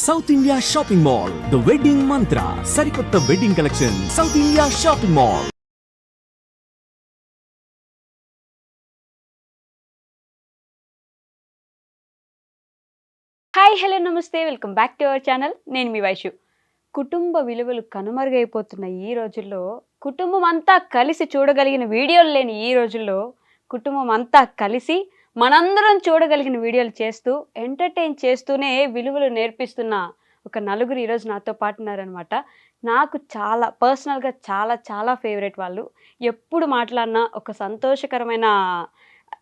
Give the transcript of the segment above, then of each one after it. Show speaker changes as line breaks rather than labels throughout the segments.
South India shopping mall, the wedding mantra, సరికొత్త wedding collection, South India shopping mall.
Hi hello నమస్తే, welcome back to our channel. నేను మీ వైషు. కుటుంబ విలువలు కనుమరుగైపోతున్న ఈ రోజుల్లో, కుటుంబం అంతా కలిసి చూడగలిగిన వీడియోలు లేని ఈ రోజుల్లో, కుటుంబం అంతా కలిసి మనందరం చూడగలిగిన వీడియోలు చేస్తూ ఎంటర్టైన్ చేస్తూనే విలువలు నేర్పిస్తున్న ఒక నలుగురు ఈరోజు నాతో పాటు ఉన్నారనమాట. నాకు చాలా పర్సనల్గా చాలా ఫేవరెట్ వాళ్ళు. ఎప్పుడు మాట్లాడినా ఒక సంతోషకరమైన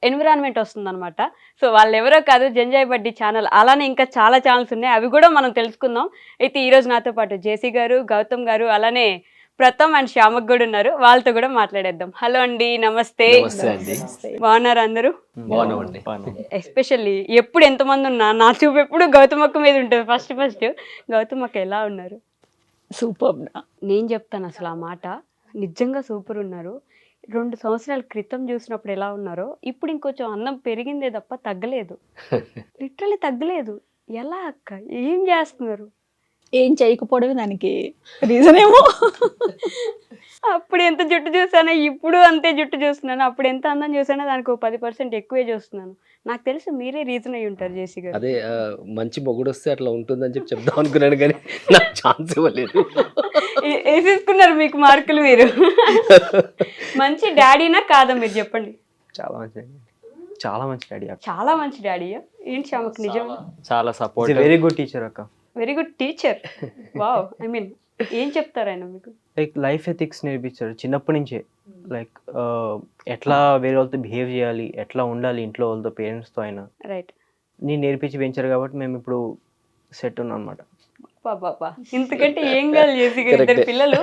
ఎన్విరాన్మెంట్ వస్తుందన్నమాట. సో వాళ్ళు ఎవరో కాదు, జంజాయ్ బడ్డీ ఛానల్. అలానే ఇంకా చాలా ఛానల్స్ ఉన్నాయి, అవి కూడా మనం తెలుసుకుందాం. అయితే ఈరోజు నాతో పాటు జేసీ గారు, గౌతమ్ గారు, అలానే ప్రథమ్ అండ్ శ్యామక్ కూడా ఉన్నారు. వాళ్ళతో కూడా మాట్లాడేద్దాం. హలో అండి, నమస్తే. బాగున్నారు అందరూ? ఎస్పెషల్లీ ఎప్పుడు ఎంతమంది ఉన్నా నా చూపు ఎప్పుడు గౌతమక్క మీద ఉంటుంది. ఫస్ట్ గౌతమక్క ఎలా ఉన్నారు?
సూపర్.
నేను చెప్తాను అసలు ఆ మాట, నిజంగా సూపర్ ఉన్నారు. 2 సంవత్సరాల క్రితం చూసినప్పుడు ఎలా ఉన్నారో ఇప్పుడు ఇంకొంచెం అందం పెరిగిందే తప్ప తగ్గలేదు. లిటరల్లీ తగ్గలేదు. ఎలా అక్క, ఏం చేస్తున్నారు?
ఏం చేయకపోవడమే దానికి రీజన్ ఏమో.
అప్పుడు ఎంత జుట్టు చూసానో ఇప్పుడు అంతే జుట్టు చూస్తున్నాను. అప్పుడు ఎంత అందం చూసానో దానికి 10% ఎక్కువే చూస్తున్నాను. నాకు తెలుసు మీరే రీజన్ అయ్యి ఉంటారు జేసీ గారు.
అదే మంచి మొగుడు వస్తే అట్లా ఉంటుందని చెప్పి చెప్దాం అనుకున్నాను, కానీ నాకు ఛాన్స్ ఇవ్వలేదు.
వేసేసుకున్నారు మీకు మార్కులు మీరు. మంచి డాడీనా కాదా మీరు చెప్పండి?
చాలా మంచి డాడీ.
చాలా మంచి డాడీయా? ఏంటి శ్యామకు నిజం?
చాలా సపోర్ట్, వెరీ గుడ్ టీచర్ అక్క.
Very good teacher. Wow. I mean ఏం చెప్తారు ఆయన మీకు?
లైక్ లైఫ్ ఎథిక్స్ నేర్పించారు చిన్నప్పటి నుంచే. లైక్ ఎట్లా వేరే వాళ్ళతో బిహేవ్ చేయాలి, ఎట్లా ఉండాలి ఇంట్లో వాళ్ళతో, పేరెంట్స్తో అయినా
రైట్.
నేను నేర్పించి పెంచారు కాబట్టి మేము ఇప్పుడు సెట్ ఉన్నాం అనమాట.
పాపా ఇంతకంటే ఏం కాదు చేసి. ఇద్దరు పిల్లలు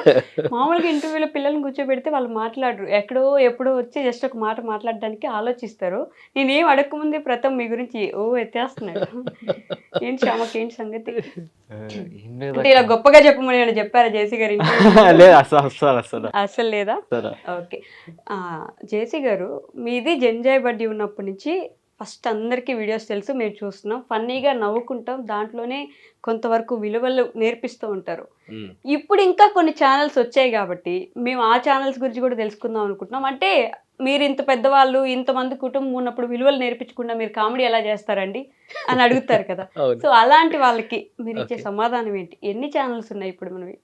మామూలుగా ఇంటర్వ్యూలో పిల్లల్ని కూర్చోబెడితే వాళ్ళు మాట్లాడరు. ఎక్కడో ఎప్పుడో వచ్చి జస్ట్ ఒక మాట మాట్లాడడానికి ఆలోచిస్తారు. నేనేం అడగకముందే ప్రథమ్ మీ గురించి ఎత్తేస్తున్నాడు. ఏంటి శ్యామకి, ఏంటి సంగతి? అంటే ఇలా గొప్పగా చెప్పమని చెప్పారా జేసీ గారు? అసలు లేదా? ఓకే. జేసీ గారు, మీది జంజాయ్ బడ్డీ ఉన్నప్పటి నుంచి ఫస్ట్ అందరికీ వీడియోస్ తెలుసు, మేము చూస్తున్నాం. ఫన్నీగా నవ్వుకుంటాం, దాంట్లోనే కొంతవరకు విలువలు నేర్పిస్తూ ఉంటారు. ఇప్పుడు ఇంకా కొన్ని ఛానల్స్ వచ్చాయి కాబట్టి మేము ఆ ఛానల్స్ గురించి కూడా తెలుసుకుందాం అనుకుంటున్నాం. అంటే మీరు ఇంత పెద్దవాళ్ళు, ఇంతమంది కుటుంబం ఉన్నప్పుడు విలువలు నేర్పించకుండా మీరు కామెడీ ఎలా చేస్తారండి అని అడుగుతారు కదా. సో అలాంటి వాళ్ళకి మీరు ఇచ్చే సమాధానం ఏంటి? ఎన్ని ఛానల్స్ ఉన్నాయి ఇప్పుడు మనవి?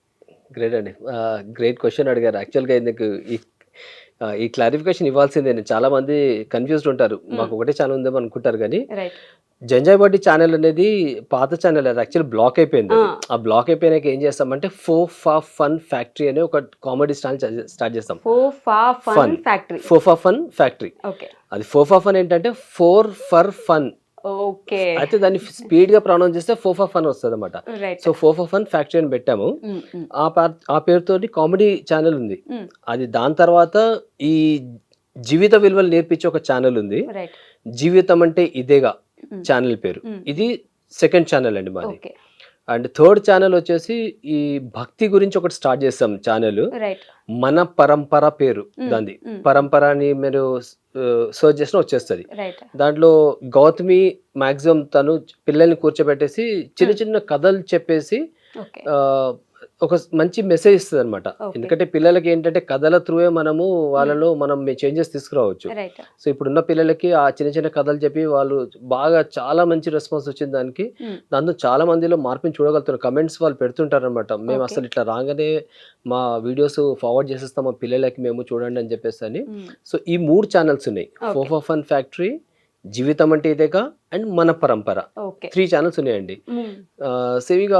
గ్రేట్ అండి, గ్రేట్ క్వశ్చన్ అడిగారు. యాక్చువల్గా ఎందుకు ఈ క్లారిఫికేషన్ ఇవ్వాల్సిందే. చాలా మంది కన్ఫ్యూజ్డ్ ఉంటారు, మాకు ఒకటే ఛానల్ ఉందేమో అనుకుంటారు. కానీ జంజాయ్ బడ్డీ ఛానల్ అనేది పాత ఛానల్, అది యాక్చువల్లీ బ్లాక్ అయిపోయింది. ఆ బ్లాక్ అయిపోయినాక ఏం చేస్తామంటే ఫోఫా ఫన్ ఫ్యాక్టరీ అనే ఒక కామెడీ ఛానల్ స్టార్ట్ చేస్తాం. ఫోఫా ఫన్ ఫ్యాక్టరీ. అది ఫోఫా ఫన్ ఏంటంటే 4 ఫర్ ఫన్.
ఓకే.
అయితే దాన్ని స్పీడ్ గా ప్రొనౌన్స్ చేస్తే ఫోఫా ఫన్ వస్తుంది అనమాట. సో ఫోఫా ఫన్ ఫ్యాక్టరీ అని పెట్టాము. ఆ పేరుతో కామెడీ ఛానల్ ఉంది. అది దాని తర్వాత ఈ జీవిత విలువలు నేర్పించే ఒక ఛానల్ ఉంది, జీవితం అంటే ఇదేగా ఛానల్ పేరు. ఇది సెకండ్ ఛానల్ అండి మాది. అండ్ థర్డ్ ఛానల్ వచ్చేసి ఈ భక్తి గురించి ఒకటి స్టార్ట్ చేస్తాం ఛానల్, మన పరంపర పేరు దాన్ని. పరంపర అని మీరు సర్చ్ చేసినా వచ్చేస్తుంది. దాంట్లో గౌతమి మాక్సిమం తను పిల్లల్ని కూర్చోబెట్టేసి చిన్న చిన్న కథలు చెప్పేసి ఒక మంచి మెసేజ్ ఇస్తుంది అనమాట. ఎందుకంటే పిల్లలకి ఏంటంటే కథల త్రూవే మనము వాళ్ళలో మనం చేంజెస్ తీసుకురావచ్చు. సో ఇప్పుడున్న పిల్లలకి ఆ చిన్న చిన్న కథలు చెప్పి వాళ్ళు బాగా చాలా మంచి రెస్పాన్స్ వచ్చింది దానికి. దాంతో చాలా మందిలో మార్పుని చూడగలుగుతున్నారు. కమెంట్స్ వాళ్ళు పెడుతుంటారు అనమాట, మేము అసలు ఇట్లా రాగానే మా వీడియోస్ ఫార్వర్డ్ చేసేస్తాం మా పిల్లలకి, మేము చూడండి అని చెప్పేసి అని. సో ఈ 3 ఛానల్స్ ఉన్నాయి, ఫోఫా ఫన్ ఫ్యాక్టరీ, జీవితం అంటే ఇదేగా అండ్ మన పరంపర. 3 ఛానల్స్ ఉన్నాయండి. సేవిగా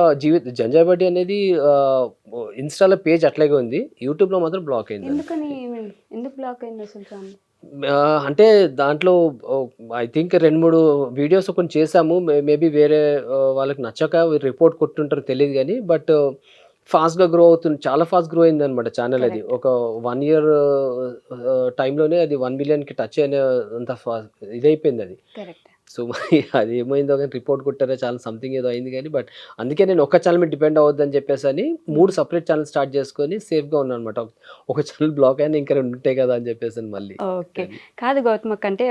జంజాయ్ బడ్డీ అనేది ఇన్స్టాలో పేజ్ అట్లాగే ఉంది, యూట్యూబ్ లో మాత్రం బ్లాక్ అయింది. అంటే దాంట్లో ఐ థింక్ 2-3 వీడియోస్ కొన్ని చేసాము, మేబీ వేరే వాళ్ళకి నచ్చక రిపోర్ట్ కొట్టుంటారు తెలియదు కానీ, బట్ ఫాస్ట్గా గ్రో అవుతుంది, చాలా ఫాస్ట్ గ్రో అయింది అనమాట ఛానల్. అది ఒక 1 ఇయర్ టైంలోనే అది 1 మిలియన్కి టచ్ అయిన అంత ఇదైపోయింది అది. సో మరి అది ఏమైందో కానీ రిపోర్ట్ కొట్టారో చాలా సంథింగ్ ఏదో అయింది కానీ, బట్ అందుకే నేను ఒక ఛానల్ మీద డిపెండ్ అవ్వద్దని చెప్పేసి అని 3 సపరేట్ ఛానల్ స్టార్ట్ చేసుకొని సేఫ్గా ఉన్నాను అనమాట. ఒక ఛానల్ బ్లాక్ అయినా ఇంకా 2 ఉంటాయి కదా అని చెప్పేసి మళ్ళీ.
ఓకే. కాదు గౌతమ్ అక్క, అంటే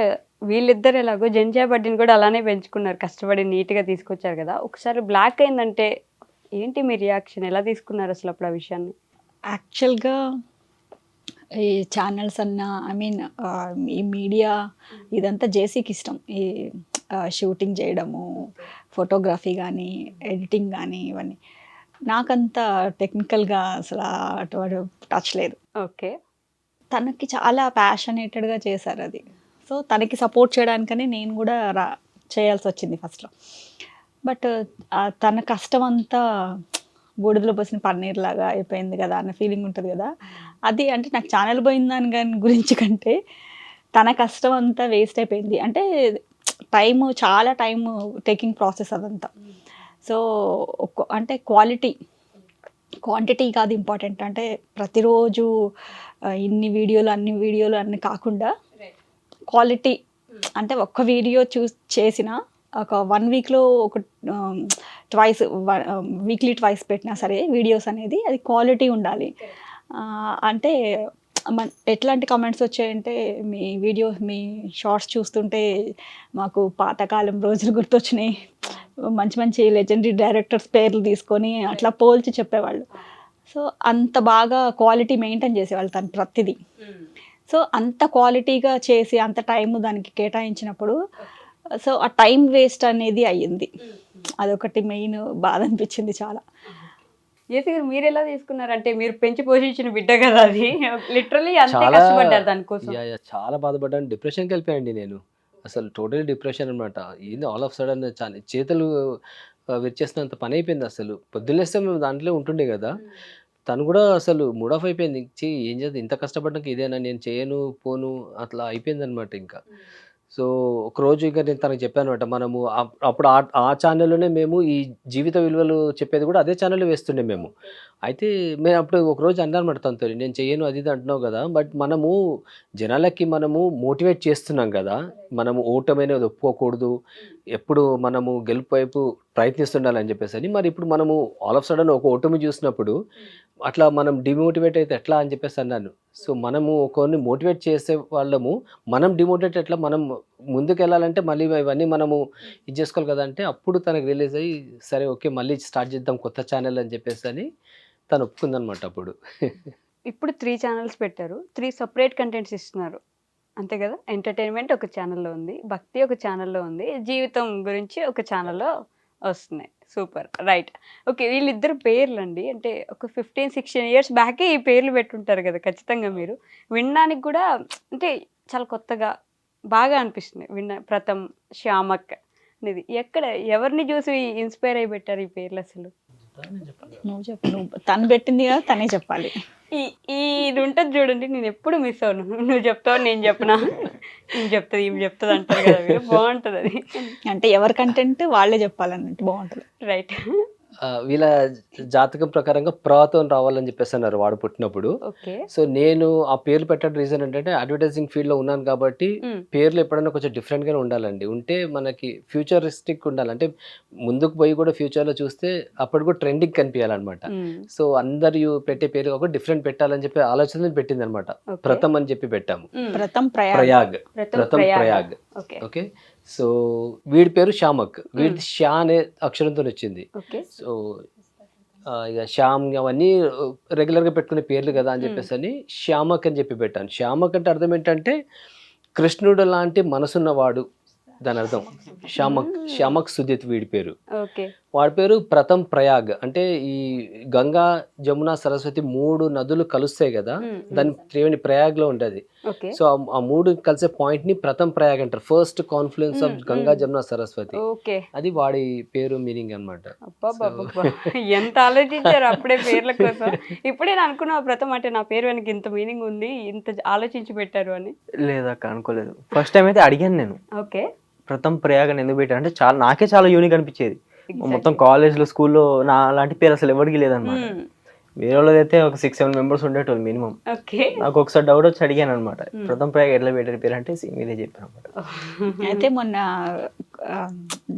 వీళ్ళిద్దరు ఎలాగో జంజా బడ్డీని కూడా అలానే పెంచుకున్నారు, కష్టపడి నీట్గా తీసుకొచ్చారు కదా. ఒకసారి బ్లాక్ అయిందంటే ఏంటి మీ రియాక్షన్, ఎలా తీసుకున్నారు అసలు అప్పుడు ఆ విషయాన్ని?
యాక్చువల్గా ఈ ఛానల్స్ అన్న ఈ మీడియా ఇదంతా జేసీకి ఇష్టం. ఈ షూటింగ్ చేయడము, ఫోటోగ్రఫీ కానీ, ఎడిటింగ్ కానీ, ఇవన్నీ నాకంత టెక్నికల్గా అసలు అటువంటి టచ్ లేదు.
ఓకే.
తనకి చాలా ప్యాషనేటెడ్గా చేశారు అది. సో తనకి సపోర్ట్ చేయడానికని నేను కూడా చేయాల్సి వచ్చింది ఫస్ట్లో. బట్ తన కష్టం అంతా బూడిదలో పోసిన పన్నీర్ లాగా అయిపోయింది కదా అన్న ఫీలింగ్ ఉంటుంది కదా. అది అంటే నాకు ఛానల్ పోయిన దాని గురించి కంటే తన కష్టం అంతా వేస్ట్ అయిపోయింది. అంటే చాలా టైము టేకింగ్ ప్రాసెస్ అదంతా. సో అంటే క్వాంటిటీ కాదు ఇంపార్టెంట్. అంటే ప్రతిరోజు అన్ని వీడియోలు అన్ని కాకుండా క్వాలిటీ. అంటే ఒక్క వీడియో చేసిన ఒక 1 వీక్లో ఒక వీక్లీ ట్వైస్ పెట్టినా సరే వీడియోస్ అనేది అది క్వాలిటీ ఉండాలి. అంటే ఎట్లాంటి కామెంట్స్ వచ్చాయంటే, మీ షార్ట్స్ చూస్తుంటే మాకు పాతకాలం రోజులు గుర్తొచ్చినాయి, మంచి లెజెండరీ డైరెక్టర్స్ పేర్లు తీసుకొని అట్లా పోల్చి చెప్పేవాళ్ళు. సో అంత బాగా క్వాలిటీ మెయింటైన్ చేసేవాళ్ళు తను ప్రతిదీ. సో అంత క్వాలిటీగా చేసి అంత టైం దానికి కేటాయించినప్పుడు సో ఆ టైం వేస్ట్ అనేది అయ్యింది. అదొకటి మెయిన్ బాధ అనిపించింది చాలా.
జేసీ గారు మీరు ఎలా తీసుకున్నారు? అంటే మీరు పెంచి పోషించిన బిడ్డ కదా అది, లిటరల్లీ అంతే
చాలా
కష్టపడ్డారు దానికోసం.
చాలా బాధపడ్డాను, డిప్రెషన్కి వెళ్ళిపోయాయండి నేను. అసలు టోటల్ డిప్రెషన్ అనమాట. ఏంది ఆల్ ఆఫ్ సడన్ చేతులు విరిచేసినంత పని అయిపోయింది. అసలు పొద్దున్నేస్తే మేము దాంట్లో ఉంటుండే కదా, తను కూడా అసలు మూడ్ ఆఫ్ అయిపోయింది. ఏం చేద్దాం, ఇంత కష్టపడ్డాక ఇదేనా, నేను చేయను పోను అట్లా అయిపోయింది అనమాట ఇంకా. సో ఒకరోజు ఇంకా నేను తనకు చెప్పాను అనమాట, మనము అప్పుడు ఆ ఛానల్లోనే మేము ఈ జీవిత విలువలు చెప్పేది కూడా అదే ఛానల్లో వేస్తుండే మేము. అయితే మేము అప్పుడు ఒకరోజు అన్నాను అనమాట తనతో, నేను చేయను అది ఇది అంటున్నావు కదా, బట్ మనము జనాలకి మనము మోటివేట్ చేస్తున్నాం కదా, మనము ఓటమైనది ఒప్పుకోకూడదు, ఎప్పుడు మనము గెలుపు వైపు ప్రయత్నిస్తుండాలని చెప్పేసి. మరి ఇప్పుడు మనము ఆల్ ఆఫ్ సడన్ ఒక ఓటమి చూసినప్పుడు అట్లా మనం డిమోటివేట్ అయితే ఎట్లా అని చెప్పేసి అన్నాను. సో మనము ఒకరిని మోటివేట్ చేసే వాళ్ళము, మనం డిమోటివేట్ ఎట్లా, మనం ముందుకు వెళ్ళాలంటే మళ్ళీ ఇవన్నీ మనము ఇది చేసుకోవాలి కదా. అంటే అప్పుడు తనకు రిలీజ్ అయ్యి సరే ఓకే మళ్ళీ స్టార్ట్ చేద్దాం కొత్త ఛానల్ అని చెప్పేసి అని తను ఒప్పుకుందనమాట అప్పుడు.
ఇప్పుడు 3 ఛానల్స్ పెట్టారు, 3 సపరేట్ కంటెంట్స్ ఇస్తున్నారు అంతే కదా. ఎంటర్టైన్మెంట్ ఒక ఛానల్లో ఉంది, భక్తి ఒక ఛానల్లో ఉంది, జీవితం గురించి ఒక ఛానల్లో వస్తున్నాయి. Super, right. ఓకే, వీళ్ళిద్దరు పేర్లు అండి, అంటే ఒక 15-16 ఇయర్స్ బ్యాకే ఈ పేర్లు పెట్టుంటారు కదా ఖచ్చితంగా. మీరు వినడానికి కూడా అంటే చాలా కొత్తగా బాగా అనిపిస్తుంది. ప్రథమ్, శ్యామక్ అనేది ఎవరిని చూసి ఇన్స్పైర్ అయి పెట్టారు ఈ పేర్లు అసలు?
నువ్వు తను పెట్టింది కదా, తనే చెప్పాలి.
ఇది ఉంటుంది చూడండి, నేను ఎప్పుడు మిస్ అవును, నువ్వు చెప్తావు నేను చెప్పనా, నేను చెప్తుంది ఏం చెప్తుంది అంటారు కదా మీరు, బాగుంటుంది అది.
అంటే ఎవరి కంటెంట్ వాళ్ళే చెప్పాలన్నట్టు బాగుంటుంది.
రైట్.
వీళ్ళ జాతకం ప్రకారంగా ప్రతో రావాలని చెప్పేసి అన్నారు వాడు పుట్టినప్పుడు. సో నేను ఆ పేర్లు పెట్టడం రీజన్ ఏంటంటే అడ్వర్టైజింగ్ ఫీల్డ్ లో ఉన్నాను కాబట్టి పేర్లు ఎప్పుడైనా కొంచెం డిఫరెంట్ గానే ఉండాలండి, ఉంటే మనకి ఫ్యూచరిస్టిక్ ఉండాలి. అంటే ముందుకు పోయి కూడా ఫ్యూచర్ లో చూస్తే అప్పుడు కూడా ట్రెండింగ్ కనిపించాలన్నమాట. సో అందరు పెట్టే పేరు కాకుండా డిఫరెంట్ పెట్టాలని చెప్పి ఆలోచన పెట్టింది అనమాట. ప్రథమ్ అని చెప్పి పెట్టాము,
ప్రథమ్
ప్రయాగ్. ఓకే, సో వీడి పేరు శ్యామక్, వీడి షా అనే అక్షరంతో వచ్చింది. సో ఇక శ్యామ్ అవన్నీ రెగ్యులర్గా పెట్టుకునే పేర్లు కదా అని చెప్పేసి అని శ్యామక్ అని చెప్పి పెట్టాను. శ్యామక్ అంటే అర్థం ఏంటంటే కృష్ణుడు లాంటి మనసున్నవాడు, దాని అర్థం శ్యామక్ సుజిత్ వీడి పేరు. వాడి పేరు ప్రథమ్ ప్రయాగ్. అంటే ఈ గంగా, జమున, సరస్వతి 3 నదులు కలుస్తాయి కదా, దాని త్రివేణి ప్రయాగ్ లో ఉంటది. సో ఆ 3 కలిసే పాయింట్ ని ప్రథమ్ ప్రయాగ్ అంటారు, first confluence of Ganga, Jamuna, Saraswati. అది వాడి పేరు మీనింగ్ అనమాట.
ఎంత ఆలోచించారు అప్పుడే పేర్ల కోసం. ఇప్పుడే అనుకున్నా ప్రథమ్ అంటే నా పేరు వెనక ఇంత మీనింగ్ ఉంది, ఇంత ఆలోచించి పెట్టారు అని.
లేదక్క అనుకోలేదు. ఫస్ట్ టైం అయితే అడిగాను నేను,
ఓకే
ప్రథమ్ ప్రయాగ్ అని ఎందుకు పెట్టారు అంటే నాకే చాలా యూనిక్ అనిపించేది. మొత్తం కాలేజ్లో, స్కూల్లో నా లాంటి పేరు అసలు ఎవరికి లేదన్నమాట. వేరే వాళ్ళదైతే ఒక 6-7 మెంబర్స్ ఉండేటోళ్ళు మినిమం.
ఓకే.
నాకు ఒకసారి డౌట్ వచ్చి అడిగాను అనమాట, ప్రథమ్ ప్రయాగ్ ఎట్లా పెట్టారు పేరు అంటే మీరే చెప్పారు అనమాట.
అయితే మొన్న ఆ,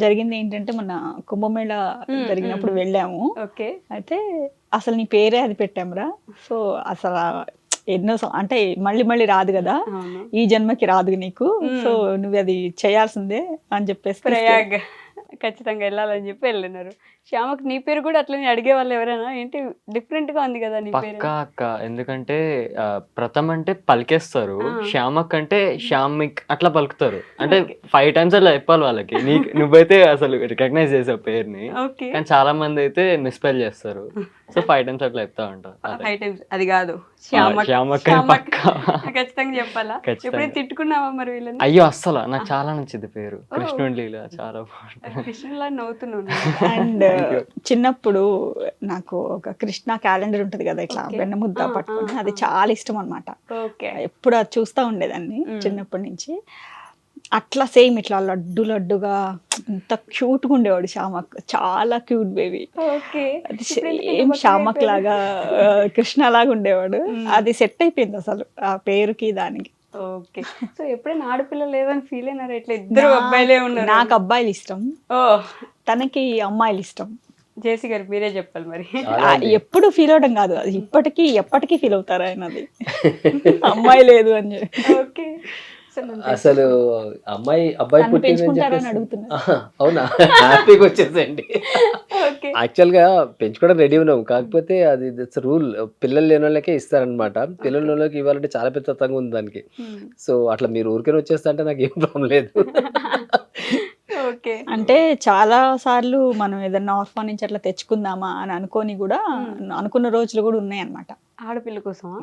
జరిగింది ఏంటంటే మొన్న కుంభమేళ జరిగినప్పుడు వెళ్ళాము.
ఓకే.
అయితే అసలు నీ పేరే అది పెట్టామురా. సో అసలు ఎన్నో అంటే మళ్ళీ మళ్ళీ రాదు కదా,
అవును.
ఈ జన్మకి రాదు నీకు, సో నువ్వు అది చేయాల్సిందే అని చెప్పేసి
ప్రయాగ్ ఖచ్చితంగా వెళ్ళాలని చెప్పి వెళ్ళినారు. శ్యామకు నీ పేరు కూడా అట్లనే అడిగే వాళ్ళు ఎవరైనా, ఏంటి డిఫరెంట్ గా ఉంది కదా నీ పేరు?
పక్కా అక్క, ఎందుకంటే ప్రథమ్ అంటే పలికేస్తారు, శ్యామక్ అంటే శ్యామిక్ అట్లా పలుకుతారు. అంటే 5 times అట్లా చెప్పాలి వాళ్ళకి. నువ్వైతే అసలు రికగ్నైజ్ చేసావు పేరుని,
ఓకే.
కానీ చాలా మంది అయితే మిస్పెల్ చేస్తారు. సో 5 times అట్లా చెప్తా ఉంటారు.
5 times అది కాదు, శ్యామక్
శ్యామక్ అని పక్కా.
ఖచ్చితంగా చెప్పాలా?
ఖచ్చితంగా.
ఎప్పుడైతే తిట్టుకున్నావా మరి వీళ్ళని?
అయ్యో అస్సలు నాకు చాలా నచ్చింది పేరు, కృష్ణుడి లీల చాలా బాగుంటుంది.
కృష్ణులా నవ్వుతున్నాను.
అండ్ చిన్నప్పుడు నాకు ఒక కృష్ణ క్యాలెండర్ ఉంటది కదా ఇట్లా వెన్న ముద్ద పట్టుకుని, అది చాలా ఇష్టం అన్నమాట.
ఓకే.
ఎప్పుడు అది చూస్తూ ఉండేదాన్ని చిన్నప్పటి నుంచి. అట్లా సేమ్ ఇట్లా లడ్డు లడ్డుగా ఇంత క్యూట్గా ఉండేవాడు శ్యామక్, చాలా క్యూట్ బేబీ.
ఓకే.
అది సేమ్ శ్యామక్ లాగా కృష్ణ లాగా ఉండేవాడు. అది సెట్ అయిపోయింది అసలు ఆ పేరుకి దానికి.
ఓకే. సో ఎప్పుడైనా ఆడపిల్ల లేదని ఫీల్ అయినారా? ఇట్లా ఇద్దరు అబ్బాయిలే ఉన్నారు.
నాకు అబ్బాయిలు ఇష్టం,
ఓ
తనకి అమ్మాయిలు ఇష్టం.
జేసీ గారు మీరే చెప్పాలి మరి.
ఎప్పుడు ఫీల్ అవడం కాదు, అది ఇప్పటికీ ఎప్పటికీ ఫీల్ అవుతారు ఆయన, అది అమ్మాయి లేదు అని చెప్పి.
ఓకే.
అసలు అబ్బాయి పుట్టిందని
పెంచుకుంటారని
చెప్పేసి
అడుగుతున్నా.
అవునా, హ్యాపీగా వచ్చేసేయండి.
ఓకే.
యాక్చువల్ గా పెంచుకోవడం రెడీ ఉన్నాం, కాకపోతే అది రూల్, పిల్లలు లేని వాళ్ళకే ఇస్తారనమాట. పిల్లలు లేని వాళ్ళకి ఇవ్వాలంటే చాలా పెద్ద తతంగా ఉంది దానికి. సో అట్లా మీరు ఊరికే వచ్చేస్తా అంటే నాకు ఏం ప్రాబ్లం లేదు.
ఓకే.
అంటే చాలా సార్లు మనం ఏదన్నా ఆర్ఫాన్ నుంచి అట్లా తెచ్చుకుందామా అని అనుకొని కూడా అనుకున్న రోజులు కూడా ఉన్నాయి అన్నమాట.
ఆడపిల్ల కోసమా?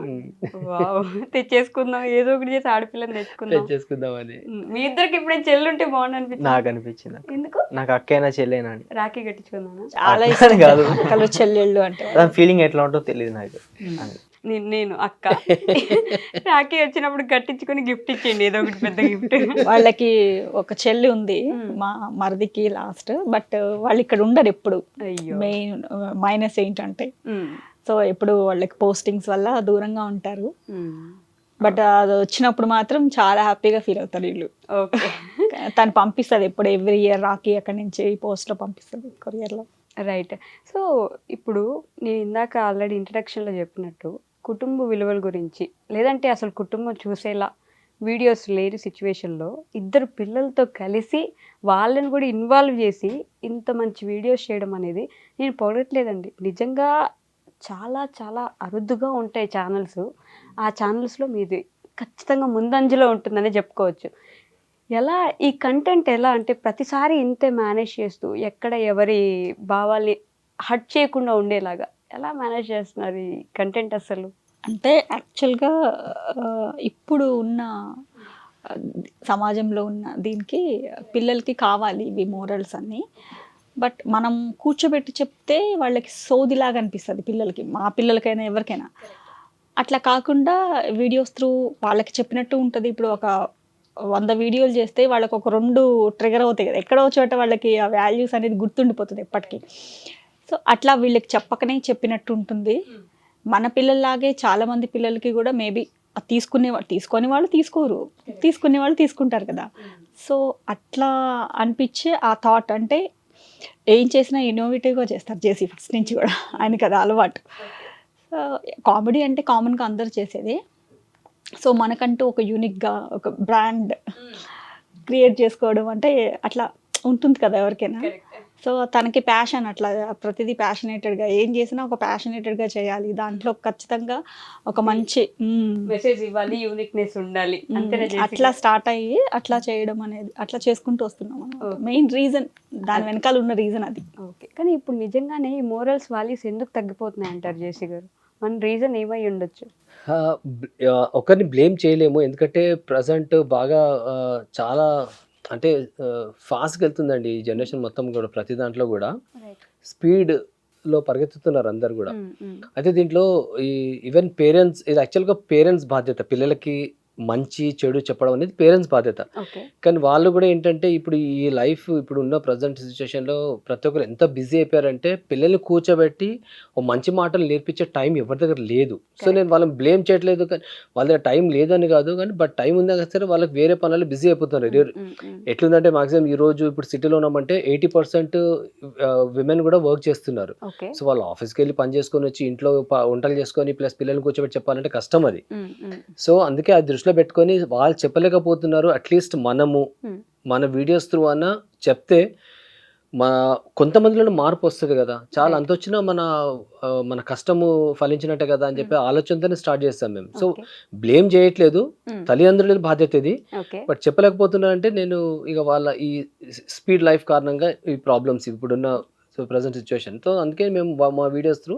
వావ్, తెచ్చేసుకుందాం, ఏదో ఒకటి చేసి ఆడపిల్లని తెచ్చుకుందాం.
చేసుకుందామని.
మీ ఇద్దరికి ఇప్పుడైనా చెల్లి ఉంటే బాగుండు అనిపించింది.
నాకు అనిపించింది
ఎందుకు?
నాకు అక్కైనా చెల్లెనా అని.
రాఖీ కట్టించుకుందానా?
చాలా
అట్లా
ఇష్టం
కాదు.
అక్కలు చెల్లెళ్ళు అంటే.
దాని ఫీలింగ్ ఎట్లా ఉంటుందో తెలియదు నాకు. అది.
నేను అక్క రాఖీ వచ్చినప్పుడు కట్టించుకొని గిఫ్ట్ ఇచ్చేయండి, ఏదో ఒకటి పెద్ద గిఫ్ట్.
వాళ్ళకి ఒక చెల్లి ఉంది మా మరిదికి లాస్ట్, బట్ వాళ్ళు ఇక్కడ ఉండరు ఎప్పుడు.
అయ్యో.
మెయిన్ మైనస్ ఏంటంటే సో ఎప్పుడు వాళ్ళకి పోస్టింగ్స్ వల్ల దూరంగా ఉంటారు. బట్ అది వచ్చినప్పుడు మాత్రం చాలా హ్యాపీగా ఫీల్ అవుతారు వీళ్ళు.
ఓకే.
తను పంపిస్తుంది ఎప్పుడు ఎవ్రీ ఇయర్ రాఖీ అక్కడి నుంచి పోస్ట్లో పంపిస్తుంది, కొరియర్లో.
రైట్. సో ఇప్పుడు నేను ఇందాక ఆల్రెడీ ఇంట్రడక్షన్లో చెప్పినట్టు కుటుంబ విలువల గురించి, లేదంటే అసలు కుటుంబం చూసేలా వీడియోస్ లేని సిచ్యువేషన్లో ఇద్దరు పిల్లలతో కలిసి వాళ్ళని కూడా ఇన్వాల్వ్ చేసి ఇంత మంచి వీడియోస్ చేయడం అనేది నేను పొగడట్లేదండి, నిజంగా చాలా చాలా అరుదుగా ఉంటాయి ఛానల్స్. ఆ ఛానల్స్లో మీది ఖచ్చితంగా ముందంజలో ఉంటుందని చెప్పుకోవచ్చు. ఎలా ఈ కంటెంట్ ఎలా అంటే ప్రతిసారి ఇంతే మేనేజ్ చేస్తూ ఎక్కడ ఎవరి భావాల్ని హర్ట్ చేయకుండా ఉండేలాగా ఎలా మేనేజ్ చేస్తున్నారు ఈ కంటెంట్ అసలు?
అంటే యాక్చువల్గా ఇప్పుడు ఉన్న సమాజంలో ఉన్న దీనికి పిల్లలకి కావాలి ఇవి మోరల్స్ అన్నీ. బట్ మనం కూర్చోబెట్టి చెప్తే వాళ్ళకి సోదిలాగా అనిపిస్తుంది పిల్లలకి, మా పిల్లలకైనా ఎవరికైనా. అట్లా కాకుండా వీడియోస్ త్రూ వాళ్ళకి చెప్పినట్టు ఉంటుంది. ఇప్పుడు ఒక 100 వీడియోలు చేస్తే వాళ్ళకి ఒక 2 ట్రిగర్ అవుతాయి కదా, ఎక్కడో చోట వాళ్ళకి ఆ వాల్యూస్ అనేది గుర్తుండిపోతుంది ఎప్పటికీ. సో అట్లా వీళ్ళకి చెప్పకనే చెప్పినట్టు ఉంటుంది. మన పిల్లల్లాగే చాలామంది పిల్లలకి కూడా మేబీ తీసుకునే వాళ్ళు తీసుకోరు, తీసుకునే వాళ్ళు తీసుకుంటారు కదా. సో అట్లా అనిపించే ఆ థాట్, అంటే ఏం చేసినా ఇన్నోవేటివ్గా చేస్తారు జేసీ ఫస్ట్ నుంచి కూడా, ఆయనకి అది అలవాటు. సో కామెడీ అంటే కామన్గా అందరు చేసేది. సో మనకంటూ ఒక యూనిక్గా ఒక బ్రాండ్ క్రియేట్ చేసుకోవడం అంటే అట్లా ఉంటుంది కదా ఎవరికైనా. సో తనకి ప్యాషన్, అట్లా ప్రతిదీ ప్యాషనేటెడ్గా ఏం చేసినా ఒక ప్యాషనేటెడ్గా చేయాలి, దాంట్లో ఖచ్చితంగా ఒక మంచి
మెసేజ్ ఇవ్వాలి, యూనిక్నెస్ ఉండాలి,
అట్లా స్టార్ట్ అయ్యి అట్లా చేయడం అనేది అట్లా చేసుకుంటూ వస్తున్నాం. మెయిన్ రీజన్, దాని వెనకాల ఉన్న రీజన్ అది.
ఓకే. కానీ ఇప్పుడు నిజంగానే ఈ మోరల్స్ వాల్యూస్ ఎందుకు తగ్గిపోతున్నాయి అంటారు జేసీ గారు? మన రీజన్ ఏమై ఉండొచ్చు?
ఒకరిని బ్లేమ్ చేయలేము, ఎందుకంటే ప్రజెంట్ బాగా చాలా అంటే ఫాస్ట్గా వెళ్తుందండి ఈ జనరేషన్ మొత్తం కూడా. ప్రతి దాంట్లో కూడా స్పీడ్లో పరిగెత్తుతున్నారు అందరు కూడా. అయితే దీంట్లో ఈవెన్ పేరెంట్స్, ఇది యాక్చువల్గా పేరెంట్స్ బాధ్యత పిల్లలకి మంచి చెడు చెప్పడం అనేది పేరెంట్స్ బాధ్యత.
ఓకే.
కానీ వాళ్ళు కూడా ఏంటంటే ఇప్పుడు ఈ లైఫ్ ఇప్పుడు ఉన్న ప్రజెంట్ సిచ్యుయేషన్‌లో ప్రతి ఒక్కరు ఎంత బిజీ అయిపోయారంటే పిల్లల్ని కూర్చోబెట్టి ఓ మంచి మాటలు నేర్పించే టైం ఎవరి దగ్గర లేదు. సో నేను వాళ్ళని బ్లేమ్ చేయట్లేదు. కానీ వాళ్ళ దగ్గర టైం లేదని కాదు, కానీ బట్ టైం ఉన్నా సరే వాళ్ళకి వేరే పనులలో బిజీ అయిపోతున్నారు. ఎట్లుందంటే మాక్సిమం ఈరోజు ఇప్పుడు సిటీలో ఉన్నామంటే 80% విమెన్ కూడా వర్క్ చేస్తున్నారు.
ఓకే.
సో వాళ్ళు ఆఫీస్కి వెళ్ళి పని చేసుకొని వచ్చి ఇంట్లో వంటలు చేసుకొని ప్లస్ పిల్లల్ని కూర్చోబెట్టి చెప్పాలంటే కష్టం అది. సో అందుకే అది దృష్టిలో పెట్టుకొని వాళ్ళు చెప్పలేకపోతున్నారు. అట్లీస్ట్ మనము మన వీడియోస్ త్రూ అన్న చెప్తే మన కొంతమందిలో మార్పు వస్తుంది కదా. చాలా అంత వచ్చినా మన కష్టము ఫలించినట్టే కదా అని చెప్పి ఆలోచనతోనే స్టార్ట్ చేస్తాం మేము. సో బ్లేమ్ చేయట్లేదు, తల్లిదండ్రుల బాధ్యత ఇది.
ఓకే.
బట్ చెప్పలేకపోతున్నానంటే నేను ఇక వాళ్ళ ఈ స్పీడ్ లైఫ్ కారణంగా ఈ ప్రాబ్లమ్స్ ఇప్పుడున్న ప్రజెంట్ సిచ్యువేషన్. సో అందుకే మేము మా వీడియోస్ త్రూ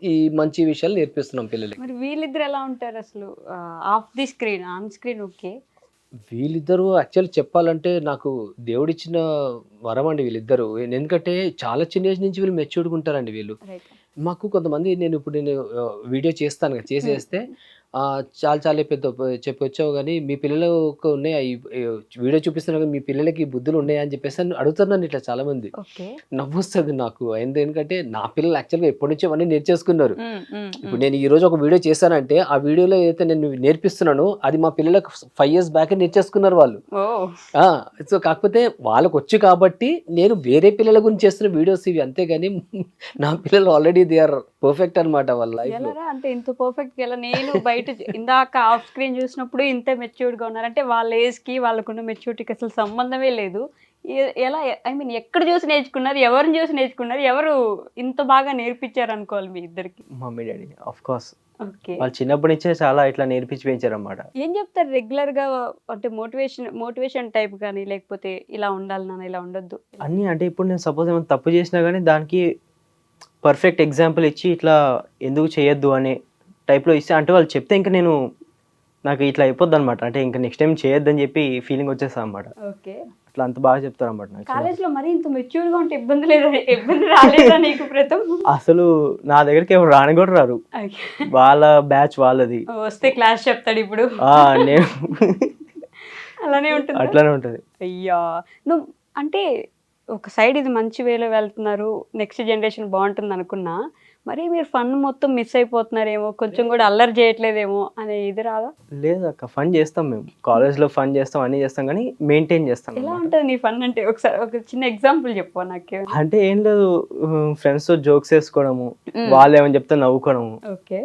ఈ మంచి విషయాలు నేర్పిస్తున్నాం పిల్లలకి.
మరి వీళ్ళిద్దరు ఎలా ఉంటారు అసలు of the screen, on screen? Okay.
వీళ్ళిద్దరూ యాక్చువల్లీ చెప్పాలంటే నాకు దేవుడిచ్చిన వరం అండి వీళ్ళిద్దరు. ఎందుకంటే చాలా చిన్న ఏజ్ నుంచి వీళ్ళు మెచ్యూర్డ్గా ఉంటారండి వీళ్ళు.
రైట్.
మాకు కొంతమంది నేను వీడియో చేస్తాను కదా, చేసేస్తే చాలా పెద్ద చెప్పొచ్చావు కానీ మీ పిల్లలకు ఉన్నాయా ఈ వీడియో చూపిస్తున్నా మీ పిల్లలకి బుద్ధులు ఉన్నాయా అని చెప్పేసి అడుగుతున్నాను ఇట్లా చాలా మంది.
ఓకే.
నవ్వొస్తుంది నాకు. ఎందుకంటే నా పిల్లలు యాక్చువల్గా ఎప్పటి నుంచో అవన్నీ నేర్చేసుకున్నారు. ఇప్పుడు నేను ఈ రోజు ఒక వీడియో చేశానంటే ఆ వీడియోలో ఏదైతే నేను నేర్పిస్తున్నానో అది మా పిల్లలకు 5 years బ్యాక్ నేర్చేసుకున్నారు వాళ్ళు. సో కాకపోతే వాళ్ళకు వచ్చి కాబట్టి నేను వేరే పిల్లల గురించి చేస్తున్న వీడియోస్ ఇవి, అంతేగాని నా పిల్లలు ఆల్రెడీ దే ఆర్ పర్ఫెక్ట్ అనమాట వాళ్ళ లైఫ్ లో.
ఎలా అంటే ఇంత పర్ఫెక్ట్ ఎలా? నేను బయట ఇందాక ఆఫ్ స్క్రీన్ చూసినప్పుడు ఇంత మెచ్యూర్డ్ గా ఉన్నారు అంటే వాళ్ళ ఏజ్ కి వాళ్ళకున్న మెచ్యూరిటీకి అసలు సంబంధమే లేదు. ఎలా, ఐ మీన్ ఎక్కడ చూసి నేర్చుకున్నారు, ఎవరిని చూసి నేర్చుకున్నారు, ఎవరు ఇంత బాగా నేర్పించారు అనుకోవాలి మీ ఇద్దరికి?
Mummy daddy of course.
Okay.
వాళ్ళు చిన్నప్పటి నుంచే చాలా ఇట్లా నేర్పించి పెంచారు అన్నమాట.
ఏం చెప్తారు రెగ్యులర్ గా? అంటే మోటివేషన్ టైప్ కానీ, లేకపోతే ఇలా ఉండాలి నాన్న, ఇలా ఉండొద్దు
అన్నీ అంటే ఇప్పుడు నేను సపోజ్ ఏమైనా తప్పు చేసినా కానీ దానికి పర్ఫెక్ట్ ఎగ్జాంపుల్ ఇచ్చి ఇట్లా ఎందుకు చేయొద్దు అనే టైప్లో ఇస్తే, అంటే వాళ్ళు చెప్తే ఇంకా నాకు ఇట్లా అయిపోద్ది అనమాట. అంటే ఇంకా నెక్స్ట్ టైం చేయొద్దని చెప్పి ఫీలింగ్ వచ్చేస్తా అనమాట.
ఓకే.
అట్లా అంత బాగా చెప్తారు అనమాట నాకు.
కాలేజ్ లో మరి ఇంత మెచ్యూర్డ్ గా ఉంటే ఇబ్బంది రాలేదా నీకు ప్రతం?
అసలు నా దగ్గరికి ఎవరు రాని కూడా రారు, వాళ్ళ బ్యాచ్ వాళ్ళది.
వస్తే క్లాస్ చెప్తాడు ఇప్పుడు.
నేను
అలానే ఉంటుంది.
అట్లానే ఉంటుంది.
అయ్యా, నువ్వు అంటే ఒక సైడ్ ఇది మంచి వేలో వెళ్తున్నారు, నెక్స్ట్ జనరేషన్ బాగుంటుంది అనుకున్నా, మరి మీరు ఫన్ మొత్తం మిస్ అయిపోతున్నారేమో, కొంచెం కూడా అల్లరి చేయట్లేదేమో అనే ఇది రాదా?
లేదు అక్క, ఫన్ చేస్తాం మేము కాలేజ్లో, ఫన్ చేస్తాం, అన్నీ చేస్తాం, కానీ మెయింటైన్ చేస్తాం.
ఎలా ఉంటుంది నీ ఫన్ అంటే? ఒకసారి ఒక చిన్న ఎగ్జాంపుల్ చెప్పు నాకు.
అంటే ఏం లేదు, ఫ్రెండ్స్తో జోక్స్ వేసుకోవడము, వాళ్ళు ఏమని చెప్తే నవ్వుకోవడము.
ఓకే.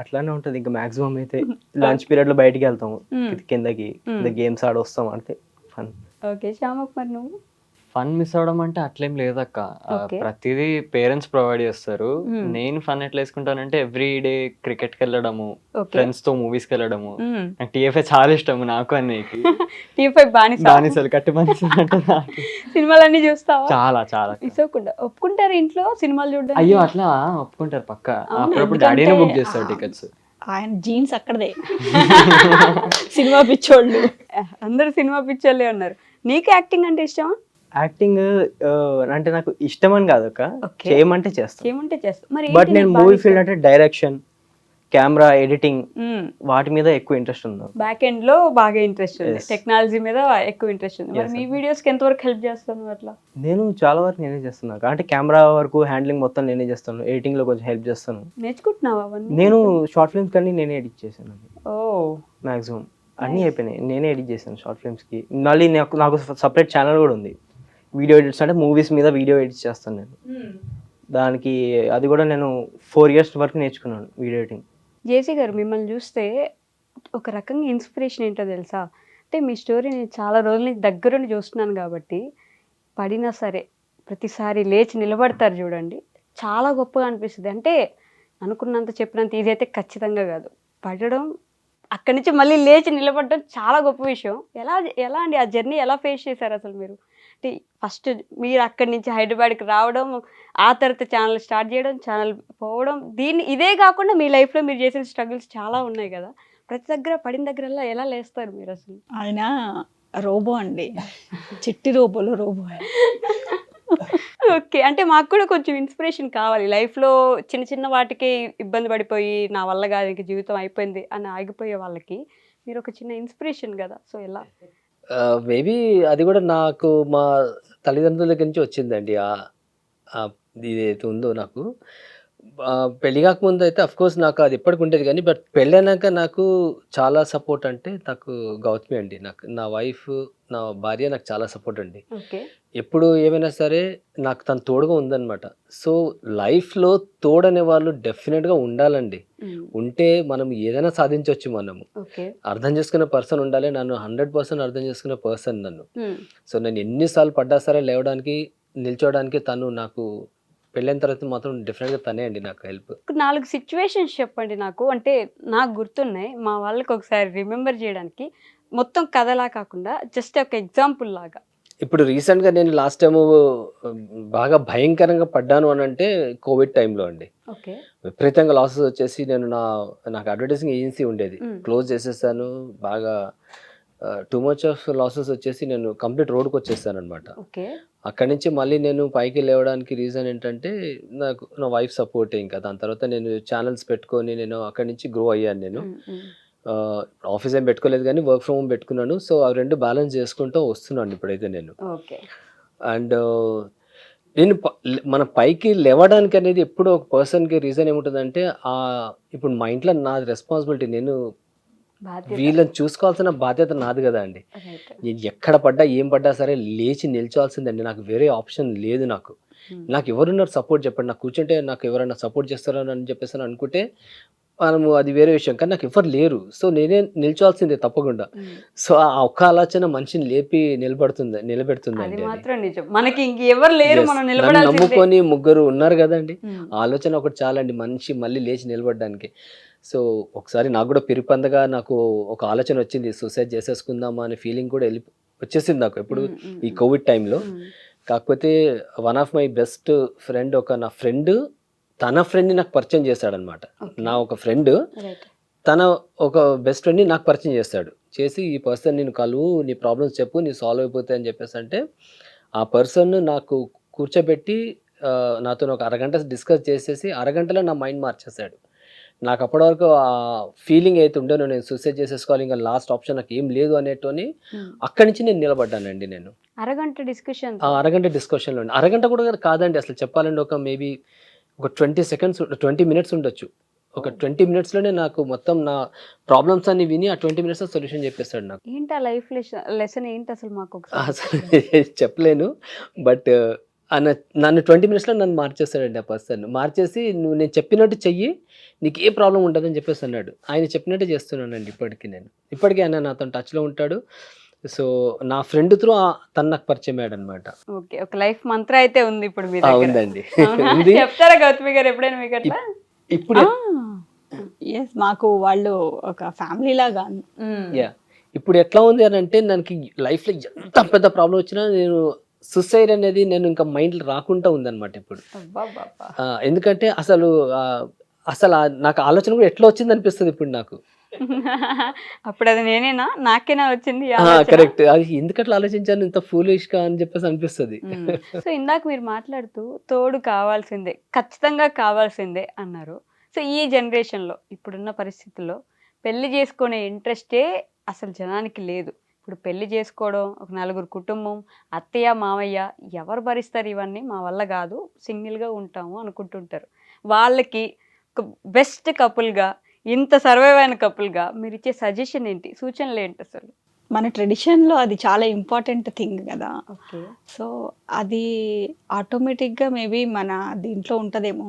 అట్లానే ఉంటుంది. ఇంకా మాక్సిమం అయితే లంచ్ పీరియడ్ లో బయటికి వెళ్తాము, కిందకి గేమ్స్ ఆడొస్తాం, అంటే ఫన్.
ఓకే. శ్యామక్, మరి నువ్వు?
ఫన్ మిస్ అవడం అంటే అట్లేం లేదక్క, ప్రతిదీ పేరెంట్స్ ప్రొవైడ్ చేస్తారు. నేను ఫన్ ఎట్లా వేసుకుంటానంటే ఎవ్రీ డే క్రికెట్కి వెళ్ళడము, ఫ్రెండ్స్ తో మూవీస్కి వెళ్ళడము. నాకు TFI చాలా ఇష్టము, నాకు అన్నయ్యకి.
TFI
బానిసలు, కట్టి బానిసలు అంటే
సినిమాలన్నీ చూస్తావా?
చాలా చాలా.
ఇసోకుండా ఒప్పుకుంటారు ఇంట్లో సినిమాలు చూడడం?
అయ్యో అట్లా ఒప్పుకుంటారు పక్క. అప్పుడప్పుడు డాడీనే బుక్ చేస్తారు టికెట్స్.
ఆయన జీన్స్ అక్కడదే. సినిమా పిచ్చోళ్ళు
అందరు సినిమా పిచ్చోళ్ళే ఉన్నారు. నీకు యాక్టింగ్ అంటే ఇష్టమా?
యాక్టింగ్ అంటే నాకు ఇష్టం అని కాదు అక్క, చేయమంటే చేస్తాను. బట్ నేను మూవీ ఫీల్డ్ అంటే డైరెక్షన్, కెమెరా, ఎడిటింగ్ వాటి మీద ఎక్కువ ఇంట్రెస్ట్ ఉంది.
బ్యాక్ ఎండ్ లో బాగా ఇంట్రెస్ట్ ఉంది, టెక్నాలజీ మీద ఎక్కువ ఇంట్రెస్ట్ ఉంది. మరి మీ వీడియోస్ కి ఎంత వరకు హెల్ప్ చేస్తాను? అట్లా నేను
చాలా వరకు నేనే చేస్తున్నాను. అంటే కెమెరా వరకు హ్యాండ్లింగ్ మొత్తం నేనే చేస్తాను, ఎడిటింగ్ లో కొంచెం హెల్ప్ చేస్తాను.
నేర్చుకుంటున్నావా అవన్నీ?
నేను షార్ట్ ఫిల్మ్స్ కానీ నేనే ఎడిట్ చేశాను.
మాక్సిమం
అన్నీ అయిపోయినాయి, నేనే ఎడిట్ చేశాను షార్ట్ ఫిల్మ్స్ కి. మళ్ళీ నాకు సపరేట్ ఛానల్ కూడా ఉంది, వీడియో ఎడిట్స్, అంటే మూవీస్ మీద వీడియో ఎడిట్ చేస్తాను నేను. దానికి అది కూడా నేను 4 years వరకు నేర్చుకున్నాను వీడియో ఎడిటింగ్.
జేసీ గారు, మిమ్మల్ని చూస్తే ఒక రకంగా ఇన్స్పిరేషన్ ఏంటో తెలుసా? అంటే మీ స్టోరీ నేను చాలా రోజుల నుంచి దగ్గరుండి చూస్తున్నాను కాబట్టి, పడినా సరే ప్రతిసారి లేచి నిలబడతారు చూడండి, చాలా గొప్పగా అనిపిస్తుంది. అంటే అనుకున్నంత చెప్పినంత ఈజీ అయితే ఖచ్చితంగా కాదు. పడడం, అక్కడి నుంచి మళ్ళీ లేచి నిలబడడం చాలా గొప్ప విషయం. ఎలా అండి ఆ జర్నీ ఎలా ఫేస్ చేశారు అసలు మీరు? అంటే ఫస్ట్ మీరు అక్కడి నుంచి హైదరాబాద్కి రావడం, ఆ తర్వాత ఛానల్ స్టార్ట్ చేయడం, ఛానల్ పోవడం, ఇదే కాకుండా మీ లైఫ్లో మీరు చేసిన స్ట్రగుల్స్ చాలా ఉన్నాయి కదా, ప్రతి దగ్గర పడిన దగ్గరల్లా ఎలా లేస్తారు మీరు అసలు?
ఆయన రోబో అండి, చిట్టి రోబో.
ఓకే. అంటే మాకు కూడా కొంచెం ఇన్స్పిరేషన్ కావాలి. లైఫ్లో చిన్న చిన్న వాటికి ఇబ్బంది పడిపోయి నా వల్ల కాదు ఇంక జీవితం అయిపోయింది అని ఆగిపోయే వాళ్ళకి మీరు ఒక చిన్న ఇన్స్పిరేషన్ కదా, సో ఎలా?
మేబీ అది కూడా నాకు మా తల్లిదండ్రుల దగ్గర నుంచి వచ్చిందండి. ఇదైతే ఉందో నాకు పెళ్లి కాకముందు అయితే కోర్స్ నాకు అది ఎప్పటికి ఉండేది కానీ, బట్ పెళ్ళైనాక నాకు చాలా సపోర్ట్ అంటే నాకు గౌతమి అండి. నాకు నా వైఫ్, నా భార్య నాకు చాలా సపోర్ట్ అండి.
ఓకే.
ఎప్పుడు ఏమైనా సరే నాకు తను తోడుగా ఉందన్నమాట. సో లైఫ్లో తోడనే వాళ్ళు డెఫినెట్గా ఉండాలండి. ఉంటే మనం ఏదైనా సాధించవచ్చు మనము.
ఓకే.
అర్థం చేసుకునే పర్సన్ ఉండాలి. నన్ను 100% అర్థం చేసుకునే పర్సన్ నన్ను. సో నేను ఎన్నిసార్లు పడ్డా సరే లేవడానికి, నిల్చోవడానికి తను నాకు పెళ్ళైన తర్వాత మాత్రం డెఫినెట్గా తనే అండి నాకు హెల్ప్.
4 సిచ్యువేషన్స్ చెప్పండి నాకు, అంటే నాకు గుర్తున్నాయి, మా వాళ్ళకి ఒకసారి రిమెంబర్ చేయడానికి. మొత్తం కథలా కాకుండా జస్ట్ ఒక ఎగ్జాంపుల్ లాగా.
ఇప్పుడు రీసెంట్గా నేను లాస్ట్ టైము బాగా భయంకరంగా పడ్డాను అని అంటే కోవిడ్ టైంలో అండి.
ఓకే.
విపరీతంగా లాసెస్ వచ్చేసి నాకు అడ్వర్టైజింగ్ ఏజెన్సీ ఉండేది, క్లోజ్ చేసేసాను. బాగా టూ మచ్ ఆఫ్ లాసెస్ వచ్చేసి నేను కంప్లీట్ రోడ్కి వచ్చేసాను అనమాట.
ఓకే.
అక్కడి నుంచి మళ్ళీ నేను పైకి లేవడానికి రీజన్ ఏంటంటే నాకు నా వైఫ్ సపోర్టే. ఇంకా దాని తర్వాత నేను ఛానల్స్ పెట్టుకొని నేను అక్కడి నుంచి గ్రో అయ్యాను. నేను ఆఫీస్ ఏం పెట్టుకోలేదు కానీ వర్క్ ఫ్రమ్ హోమ్ పెట్టుకున్నాను. సో అవి 2 బ్యాలెన్స్ చేసుకుంటూ వస్తున్నాను ఇప్పుడైతే నేను.
ఓకే.
అండ్ నేను మన పైకి లేవడానికి అనేది ఎప్పుడు ఒక పర్సన్కి రీజన్ ఏముంటుందంటే ఇప్పుడు మా ఇంట్లో నాది రెస్పాన్సిబిలిటీ. నేను వీళ్ళని చూసుకోవాల్సిన బాధ్యత నాది కదా అండి. నేను ఎక్కడ పడ్డా ఏం పడ్డా సరే లేచి నిల్చోవాల్సిందండి. నాకు వేరే ఆప్షన్ లేదు. నాకు ఎవరున్నారు సపోర్ట్ చెప్పండి. నాకు కూర్చుంటే నాకు ఎవరైనా సపోర్ట్ చేస్తారని అని చెప్పేసి అనుకుంటే మనము అది వేరే విషయం, కానీ నాకు ఎవరు లేరు. సో నేనే నిల్చోవాల్సిందే తప్పకుండా. సో ఆ ఒక్క ఆలోచన మనిషిని లేపి నిలబెడుతుందండి.
మనకి ఇంకెవరు లేరు, మనం
నమ్ముకొని 3 ఉన్నారు కదండి. ఆలోచన ఒకటి చాలండి మనిషి మళ్ళీ లేచి నిలబడడానికి. సో ఒకసారి నాకు కూడా పిరిపందగా నాకు ఒక ఆలోచన వచ్చింది, సూసైడ్ చేసేసుకుందామా అనే ఫీలింగ్ కూడా వచ్చేసింది నాకు ఎప్పుడు ఈ కోవిడ్ టైంలో. కాకపోతే one of my best friend, నా ఫ్రెండ్ తన ఫ్రెండ్ని నాకు పరిచయం చేశాడనమాట. నా ఒక ఫ్రెండ్ తన ఒక బెస్ట్ ఫ్రెండ్ని నాకు పరిచయం చేసి ఈ పర్సన్ నేను కలువు, నీ ప్రాబ్లమ్స్ చెప్పు, నీ సాల్వ్ అయిపోతాయి అని చెప్పేసి అంటే ఆ పర్సన్ నాకు కూర్చోబెట్టి నాతో ఒక అరగంట డిస్కస్ చేసేసి అరగంటలో నా మైండ్ మార్చేశాడు. నాకు అప్పటి వరకు ఆ ఫీలింగ్ అయితే ఉండేనో నేను సూసైడ్ చేసేసుకోవాలి, ఇంకా లాస్ట్ ఆప్షన్ నాకు ఏం లేదు అనేటోని అక్కడి నుంచి నేను నిలబడ్డానండి. నేను అరగంట డిస్కషన్లో అరగంట కూడా కాదండి అసలు చెప్పాలండి, ఒక మేబీ ఒక 20 మినిట్స్ ఉండొచ్చు. ఒక 20 మినిట్స్లోనే నాకు మొత్తం నా ప్రాబ్లమ్స్ అన్ని విని ఆ 20 మినిట్స్లో సొల్యూషన్ చెప్పేస్తాడు నాకు.
ఏంటి లైఫ్ లెసన్ ఏంటి అసలు మాకు
అసలు చెప్పలేను. బట్ నన్ను 20 మినిట్స్లో నన్ను మార్చేస్తాడండి ఆ పర్సన్. మార్చేసి నువ్వు నేను చెప్పినట్టు చెయ్యి, నీకు ఏ ప్రాబ్లం ఉండదని చెప్పేసి అన్నాడు. ఆయన చెప్పినట్టే చేస్తున్నానండి ఇప్పటికీ ఆయన నాతో టచ్లో ఉంటాడు. సో నా ఫ్రెండ్ త్రూ తను నాకు పరిచయం అయ్యాడు అనమాట.
ఓకే. ఒక లైఫ్ మంత్ర అయితే ఉంది ఇప్పుడు మీ
దగ్గర. ఉందండి.
చెప్తారా గౌతమి గారు ఎప్పుడైనా మీకు అట్లా?
ఇప్పుడు
మాకు వాళ్ళు ఒక ఫ్యామిలీ లాగా.
ఇప్పుడు ఎట్లా ఉంది అని అంటే నాకు లైఫ్లో ఎంత పెద్ద ప్రాబ్లం వచ్చినా నేను సూసైడ్ అనేది నేను ఇంకా మైండ్ రాకుండా ఉందన్నమాట ఇప్పుడు. ఎందుకంటే అసలు నాకు ఆలోచన కూడా ఎట్లా వచ్చింది అనిపిస్తుంది ఇప్పుడు నాకు.
అప్పుడు అది నేనేనా, నాకేనా వచ్చింది?
కరెక్ట్. అది ఎందుకట్లా ఆలోచించాను ఇంత ఫూలిష్ గా అని చెప్పేసి అనిపిస్తుంది.
సో ఇందాక మీరు మాట్లాడుతూ తోడు కావాల్సిందే, ఖచ్చితంగా కావాల్సిందే అన్నారు. సో ఈ జనరేషన్లో ఇప్పుడున్న పరిస్థితుల్లో పెళ్లి చేసుకునే ఇంట్రెస్టే అసలు జనానికి లేదు. ఇప్పుడు పెళ్లి చేసుకోవడం, ఒక 4 కుటుంబం, అత్తయ్య మామయ్య ఎవరు భరిస్తారు ఇవన్నీ, మా వల్ల కాదు, సింగిల్గా ఉంటాము అనుకుంటుంటారు. వాళ్ళకి ఒక బెస్ట్ కపుల్గా, ఇంత సర్వైవ్ అయిన కపుల్గా మీరు ఇచ్చే సజెషన్ ఏంటి, సూచనలు ఏంటి? అసలు
మన ట్రెడిషన్లో అది చాలా ఇంపార్టెంట్ థింగ్ కదా.
ఓకే.
సో అది ఆటోమేటిక్గా మేబీ మన దీంట్లో ఉంటుందేమో.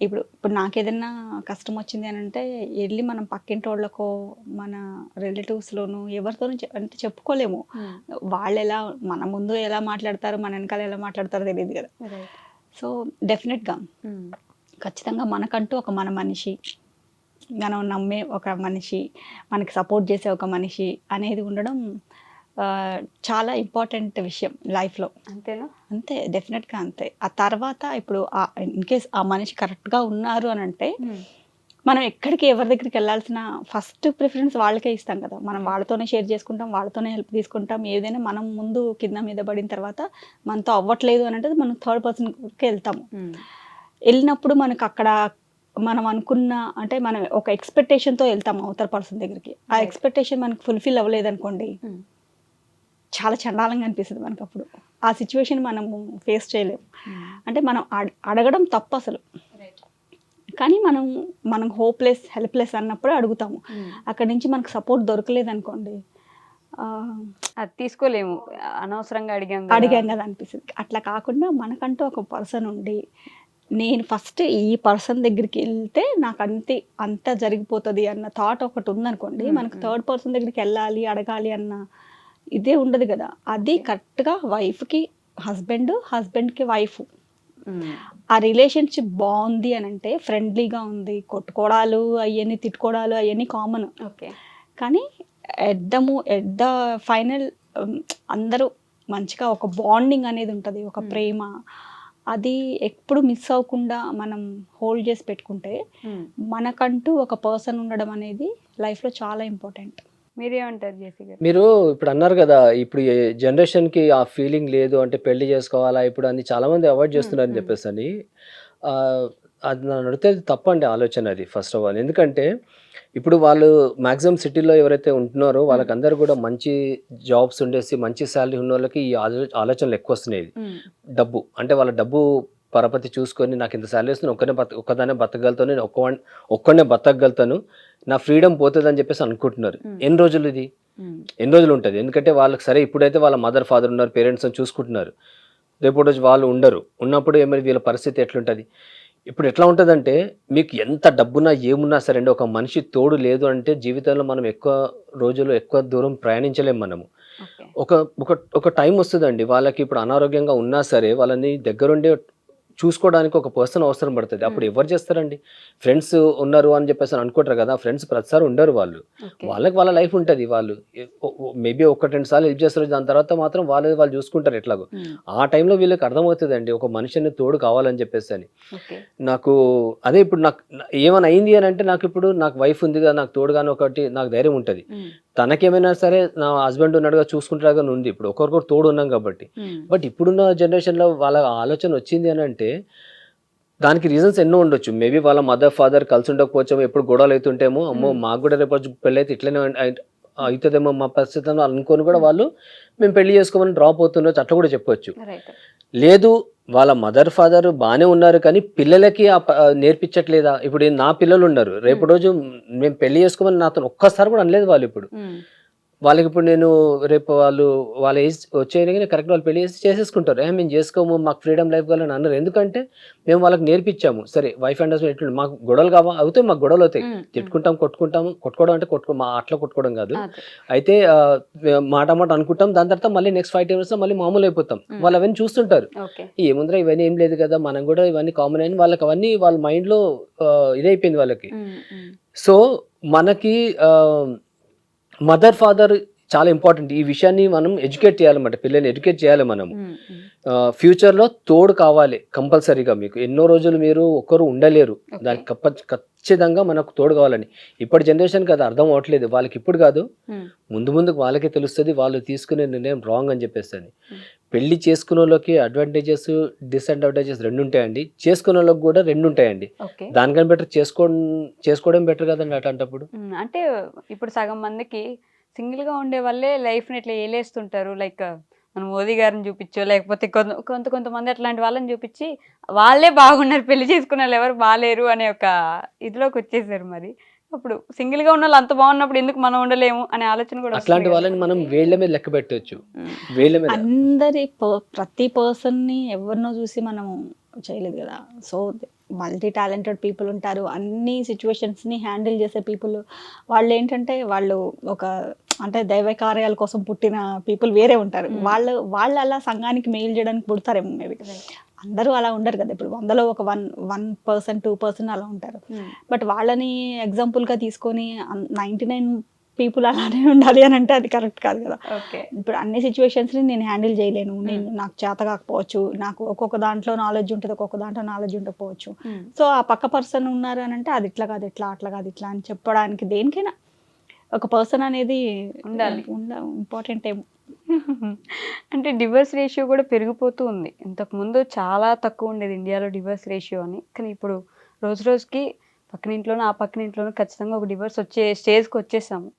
ఇప్పుడు నాకు ఏదైనా కష్టం వచ్చింది అని అంటే వెళ్ళి మనం పక్కింటి వాళ్ళకో మన రిలేటివ్స్లోనూ ఎవరితోనూ అంటే చెప్పుకోలేము. వాళ్ళు మన ముందు ఎలా మాట్లాడతారు, మన వెనకాల ఎలా మాట్లాడతారో తెలియదు కదా. సో డెఫినెట్గా ఖచ్చితంగా మనకంటూ ఒక మన మనిషి, మనం నమ్మే ఒక మనిషి, మనకి సపోర్ట్ చేసే ఒక మనిషి అనేది ఉండడం చాలా ఇంపార్టెంట్ విషయం లైఫ్లో.
అంతేనా?
అంతే, డెఫినెట్గా అంతే. ఆ తర్వాత ఇప్పుడు ఇన్ కేస్ ఆ మనిషి కరెక్ట్గా ఉన్నారు అని అంటే మనం ఎక్కడికి ఎవరి దగ్గరికి వెళ్ళాల్సిన ఫస్ట్ ప్రిఫరెన్స్ వాళ్ళకే ఇస్తాం కదా. మనం వాళ్ళతోనే షేర్ చేసుకుంటాం, వాళ్ళతోనే హెల్ప్ తీసుకుంటాం. ఏదైనా మనం ముందు కింద మీద పడిన తర్వాత మనతో అవ్వట్లేదు అని అంటే మనం థర్డ్ పర్సన్కి వెళ్తాము. వెళ్ళినప్పుడు మనకు అక్కడ మనం అనుకున్న అంటే మనం ఒక ఎక్స్పెక్టేషన్తో వెళ్తాం అవతల పర్సన్ దగ్గరికి, ఆ ఎక్స్పెక్టేషన్ మనకు ఫుల్ఫిల్ అవ్వలేదు అనుకోండి, చాలా చండాలంగా అనిపిస్తుంది మనకు. అప్పుడు ఆ సిచ్యువేషన్ మనము ఫేస్ చేయలేము. అంటే మనం అడగడం తప్పు అసలు, కానీ మనం హోప్లెస్ హెల్ప్లెస్ అన్నప్పుడే అడుగుతాము. అక్కడి నుంచి మనకు సపోర్ట్ దొరకలేదు అనుకోండి,
అది తీసుకోలేము, అనవసరంగా అడిగాం
కదా అనిపిస్తుంది. అట్లా కాకుండా మనకంటూ ఒక పర్సన్ ఉండి, నేను ఫస్ట్ ఈ పర్సన్ దగ్గరికి వెళ్తే నాకు అంత జరిగిపోతుంది అన్న థాట్ ఒకటి ఉందనుకోండి, మనకు థర్డ్ పర్సన్ దగ్గరికి వెళ్ళాలి అడగాలి అన్న ఇదే ఉండదు కదా. అది కరెక్ట్గా వైఫ్కి హస్బెండ్, హస్బెండ్కి వైఫ్, ఆ రిలేషన్షిప్ బాగుంది అని అంటే ఫ్రెండ్లీగా ఉంది, కొట్టుకోవడాలు అవన్నీ తిట్టుకోవడాలు అవన్నీ కామన్.
ఓకే,
కానీ ఎట్ ద ఫైనల్ అందరూ మంచిగా ఒక బాండింగ్ అనేది ఉంటుంది, ఒక ప్రేమ, అది ఎప్పుడు మిస్ అవ్వకుండా మనం హోల్డ్ చేసి పెట్టుకుంటే మనకంటూ ఒక పర్సన్ ఉండడం అనేది లైఫ్లో చాలా ఇంపార్టెంట్.
మీరేమంటారు జేసీ గారు?
మీరు ఇప్పుడు అన్నారు కదా, ఇప్పుడు జనరేషన్కి ఆ ఫీలింగ్ లేదు అంటే పెళ్లి చేసుకోవాలా ఇప్పుడు అని చాలా మంది అవాయిడ్ చేస్తున్నారని చెప్పేసి అని, అది నన్ను అడిగితే తప్పండి ఆలోచన అది. ఫస్ట్ ఆఫ్ ఆల్ ఎందుకంటే ఇప్పుడు వాళ్ళు మ్యాక్సిమం సిటీలో ఎవరైతే ఉంటున్నారో వాళ్ళకందరూ కూడా మంచి జాబ్స్ ఉండేసి మంచి శాలరీ ఉన్న వాళ్ళకి ఈ ఆలోచనలు ఎక్కువ వస్తున్నాయి. డబ్బు అంటే వాళ్ళ డబ్బు పరపతి చూసుకొని నాకు ఇంత శాలరీ వస్తుంది, ఒక్కదానే బతకగలుగుతాను, నేను ఒక్కడనే బతకగలుగుతాను, నా ఫ్రీడమ్ పోతుంది అని చెప్పేసి అనుకుంటున్నారు. ఎన్ని రోజులు ఇది, ఎన్ని రోజులు ఉంటుంది? ఎందుకంటే వాళ్ళకి సరే ఇప్పుడైతే వాళ్ళ మదర్ ఫాదర్ ఉన్నారు, పేరెంట్స్ అని చూసుకుంటున్నారు, రేపు రోజు వాళ్ళు ఉండరు, ఉన్నప్పుడు ఏమైనా వీళ్ళ పరిస్థితి ఎట్లుంటుంది? ఇప్పుడు ఎట్లా ఉంటుందంటే మీకు ఎంత డబ్బున్నా ఏమున్నా సరే అండి, ఒక మనిషి తోడు లేదు అంటే జీవితంలో మనం ఎక్కువ రోజులు ఎక్కువ దూరం ప్రయాణించలేము మనము. ఒక టైం వస్తుందండి వాళ్ళకి, ఇప్పుడు అనారోగ్యంగా ఉన్నా సరే వాళ్ళని దగ్గరుండి చూసుకోవడానికి ఒక పర్సన్ అవసరం పడుతుంది. అప్పుడు ఎవరు చేస్తారండి? ఫ్రెండ్స్ ఉన్నారు అని చెప్పేసి అనుకుంటారు కదా, ఫ్రెండ్స్ ప్రతిసారి ఉండరు, వాళ్ళకి వాళ్ళ లైఫ్ ఉంటుంది, వాళ్ళు మేబీ 1-2 సార్లు హెల్ప్ చేస్తారు, దాని తర్వాత మాత్రం వాళ్ళు చూసుకుంటారు ఎట్లాగో. ఆ టైంలో వీళ్ళకి అర్థమవుతుందండి ఒక మనిషిని తోడు కావాలని చెప్పేసి అని. నాకు అదే ఇప్పుడు నాకు ఏమైనా అయింది అని అంటే నాకు వైఫ్ ఉంది కదా, నాకు తోడుగానే ఒకటి నాకు ధైర్యం ఉంటుంది. తనకేమైనా సరే నా హస్బెండ్ ఉన్నాడుగా చూసుకుంటాడుగా ఉంది, ఇప్పుడు ఒకరికొకరు తోడు ఉన్నాం కాబట్టి. బట్ ఇప్పుడున్న జనరేషన్లో వాళ్ళ ఆలోచన వచ్చింది అని అంటే దానికి రీజన్స్ ఎన్నో ఉండొచ్చు. మేబీ వాళ్ళ మదర్ ఫాదర్ కలిసి ఉండకపోవచ్చేమో, ఎప్పుడు గొడవలు అవుతుంటేమో, అమ్మో మాకు కూడా రేపు పెళ్ళి అయితే ఇట్లనే అవుతుందేమో మా పరిస్థితి అనుకొని కూడా వాళ్ళు మేము పెళ్లి చేసుకోమని డ్రాప్ అవుతుండొచ్చు, అట్లా కూడా చెప్పొచ్చు. లేదు వాళ్ళ మదర్ ఫాదర్ బాగానే ఉన్నారు కానీ పిల్లలకి నేర్పించట్లేదా? ఇప్పుడు నా పిల్లలు ఉన్నారు, రేపు రోజు మేము పెళ్లి చేసుకోమని నాతో ఒక్కసారి కూడా అనలేదు వాళ్ళు. ఇప్పుడు వాళ్ళకి ఇప్పుడు నేను రేపు వాళ్ళ ఏజ్ వచ్చేయగానే కరెక్ట్ వాళ్ళు పెళ్లి చేసేసుకుంటారు, మేము చేసుకోము మాకు ఫ్రీడమ్ లైఫ్ కావాలని అన్నారు. ఎందుకంటే మేము వాళ్ళకి నేర్పించాము. సరే వైఫ్ అండ్ హస్బెండ్ ఎట్లుండి మాకు గొడవలు అవుతాయి, మాకు గొడవలు అవుతాయి, తిట్టుకుంటాం, కొట్టుకోవడం అంటే అట్లా కొట్టుకోవడం కాదు, అయితే మాట అనుకుంటాం, దాని తర్వాత మళ్ళీ నెక్స్ట్ 5 years మళ్ళీ మామూలు అయిపోతాం. వాళ్ళు అవన్నీ చూస్తుంటారు, ఏముందిరా ఇవన్నీ ఏం లేదు కదా, మనం కూడా ఇవన్నీ కామన్ అయిన వాళ్ళకి అవన్నీ వాళ్ళ మైండ్లో ఇదైపోయింది వాళ్ళకి. సో మనకి మదర్ ఫాదర్ చాలా ఇంపార్టెంట్. ఈ విషయాన్ని మనం ఎడ్యుకేట్ చేయాలన్నమాట, పిల్లల్ని ఎడ్యుకేట్ చేయాలి మనము. ఫ్యూచర్లో తోడు కావాలి కంపల్సరీగా. మీకు ఎన్నో రోజులు మీరు ఒక్కరు ఉండలేరు, దానికి ఖచ్చితంగా మనకు తోడు కావాలని. ఇప్పటి జనరేషన్కి అది అర్థం అవ్వట్లేదు, వాళ్ళకి ఇప్పుడు కాదు ముందుకు వాళ్ళకే తెలుస్తుంది వాళ్ళు తీసుకునే నిర్ణయం రాంగ్ అని చెప్పేసి. పెళ్లి చేసుకునే వాళ్ళకి అడ్వాంటేజెస్ డిసడ్వాంటేజెస్ 2 ఉంటాయండి, చేసుకునే వాళ్ళకి కూడా 2 ఉంటాయండి. దానికన్నా బెటర్ చేసుకోవడం బెటర్ కదండి అట్లాంటప్పుడు.
అంటే ఇప్పుడు సగం మందికి సింగిల్గా ఉండే వాళ్ళే లైఫ్ని ఇట్లా ఏలేస్తుంటారు. లైక్ మనం మోదీ గారిని చూపించో, లేకపోతే కొంతమంది అట్లాంటి వాళ్ళని చూపించి వాళ్ళే బాగున్నారు, పెళ్లి చేసుకున్న వాళ్ళు ఎవరు బాగాలేరు అనే ఒక ఇదిలోకి వచ్చేసారు. మరి అప్పుడు సింగిల్గా ఉన్న వాళ్ళు అంత బాగున్నప్పుడు ఎందుకు మనం ఉండలేము అనే ఆలోచన కూడా.
అట్లాంటి వాళ్ళని మనం వేళ్ల మీద లెక్క పెట్టవచ్చు, వేళ్ల మీద.
ప్రతి పర్సన్ని ఎవరినో చూసి మనం చేయలేదు కదా. సో మల్టీ టాలెంటెడ్ పీపుల్ ఉంటారు, అన్ని సిచ్యువేషన్స్ని హ్యాండిల్ చేసే పీపుల్. వాళ్ళు ఏంటంటే వాళ్ళు అంటే దైవ కార్యాల కోసం పుట్టిన పీపుల్ వేరే ఉంటారు. వాళ్ళు అలా సంఘానికి మెయిల్ చేయడానికి పుడతారేమో మేబీ. అందరూ అలా ఉండరు కదా. ఇప్పుడు 100లో ఒక 1% 2% అలా ఉంటారు. బట్ వాళ్ళని ఎగ్జాంపుల్గా తీసుకొని 99 పీపుల్ అలానే ఉండాలి అని అంటే అది కరెక్ట్ కాదు కదా. ఇప్పుడు అన్ని సిచ్యువేషన్స్ని నేను హ్యాండిల్ చేయలేను, నాకు చేత కాకపోవచ్చు, నాకు ఒక్కొక్క దాంట్లో నాలెడ్జ్ ఉంటుంది, ఒక్కొక్క దాంట్లో నాలెడ్జ్ ఉండకపోవచ్చు. సో ఆ పక్క పర్సన్ ఉన్నారు అని అంటే అది ఇట్లా కాదు ఇట్లా, అట్లా కాదు ఇట్లా అని చెప్పడానికి దేనికైనా ఒక పర్సన్ అనేది ఉండాలి, ఇంపార్టెంట్ ఏమో.
అంటే డివోర్స్ రేషియో కూడా పెరిగిపోతూ ఉంది. ఇంతకుముందు చాలా తక్కువ ఉండేది ఇండియాలో డివోర్స్ రేషియో అని, కానీ ఇప్పుడు రోజుకి పక్కన ఇంట్లోనూ ఆ పక్కన ఇంట్లోనూ ఖచ్చితంగా ఒక డివోర్స్ వచ్చే స్టేజ్కి వచ్చేసాము.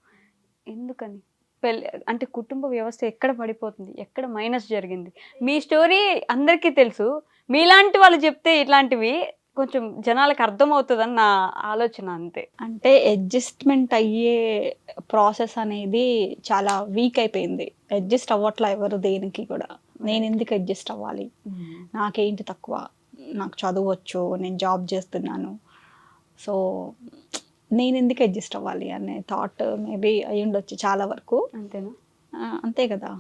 ఎందుకని పెళ్ళి అంటే కుటుంబ వ్యవస్థ ఎక్కడ పడిపోతుంది, ఎక్కడ మైనస్ జరిగింది? మీ స్టోరీ అందరికీ తెలుసు, మీలాంటి వాళ్ళు చెప్తే ఇట్లాంటివి కొంచెం జనాలకు అర్థమవుతుందని నా ఆలోచన అంతే.
అంటే అడ్జస్ట్మెంట్ అయ్యే ప్రాసెస్ అనేది చాలా వీక్ అయిపోయింది. అడ్జస్ట్ అవ్వట్లా ఎవరు దేనికి కూడా. నేను ఎందుకు అడ్జస్ట్ అవ్వాలి, నాకేంటి తక్కువ, నాకు చదవచ్చు, నేను జాబ్ చేస్తున్నాను, సో నేను ఎందుకు అడ్జస్ట్ అవ్వాలి అనే థాట్ మేబీ అయి ఉండొచ్చు చాలా వరకు.
అంతేనా?
అంతే కదా.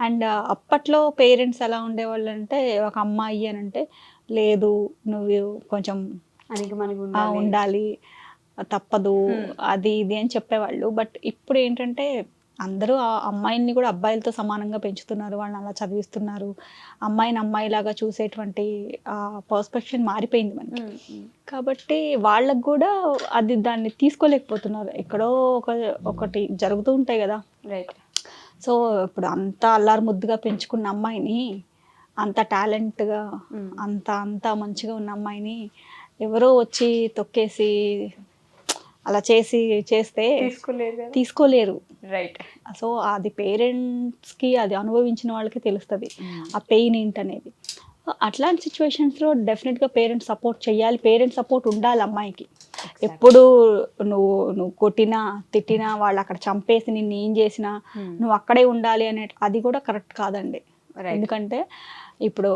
అండ్ అప్పట్లో పేరెంట్స్ ఎలా ఉండేవాళ్ళు అంటే, ఒక అమ్మాయి అని అంటే లేదు నువ్వు కొంచెం
అనికి మనకి
ఉండాలి, తప్పదు, అది ఇది అని చెప్పేవాళ్ళు. బట్ ఇప్పుడు ఏంటంటే అందరూ ఆ అమ్మాయిని కూడా అబ్బాయిలతో సమానంగా పెంచుతున్నారు, వాళ్ళని అలా చదివిస్తున్నారు. అమ్మాయిని అమ్మాయిలాగా చూసేటువంటి పర్స్పెక్షన్ మారిపోయింది మనకి. కాబట్టి వాళ్ళకు కూడా అది దాన్ని తీసుకోలేకపోతున్నారు. ఎక్కడో ఒకటి జరుగుతూ ఉంటాయి కదా.
రైట్.
సో ఇప్పుడు అంత అల్లారు ముద్దుగా పెంచుకున్న అమ్మాయిని, అంత టాలెంట్గా అంత మంచిగా ఉన్న అమ్మాయిని ఎవరో వచ్చి తొక్కేసి అలా చేస్తే తీసుకోలేరు.
రైట్.
సో అది పేరెంట్స్కి, అది అనుభవించిన వాళ్ళకి తెలుస్తుంది ఆ పెయిన్ ఏంటనేది. అట్లాంటి సిచ్యువేషన్స్లో డెఫినెట్గా పేరెంట్స్ సపోర్ట్ చేయాలి, పేరెంట్స్ సపోర్ట్ ఉండాలి అమ్మాయికి. ఎప్పుడు నువ్వు కొట్టినా తిట్టినా, వాళ్ళు అక్కడ చంపేసి నిన్ను ఏం చేసినా నువ్వు అక్కడే ఉండాలి అనే అది కూడా కరెక్ట్ కాదండి. ఎందుకంటే ఇప్పుడు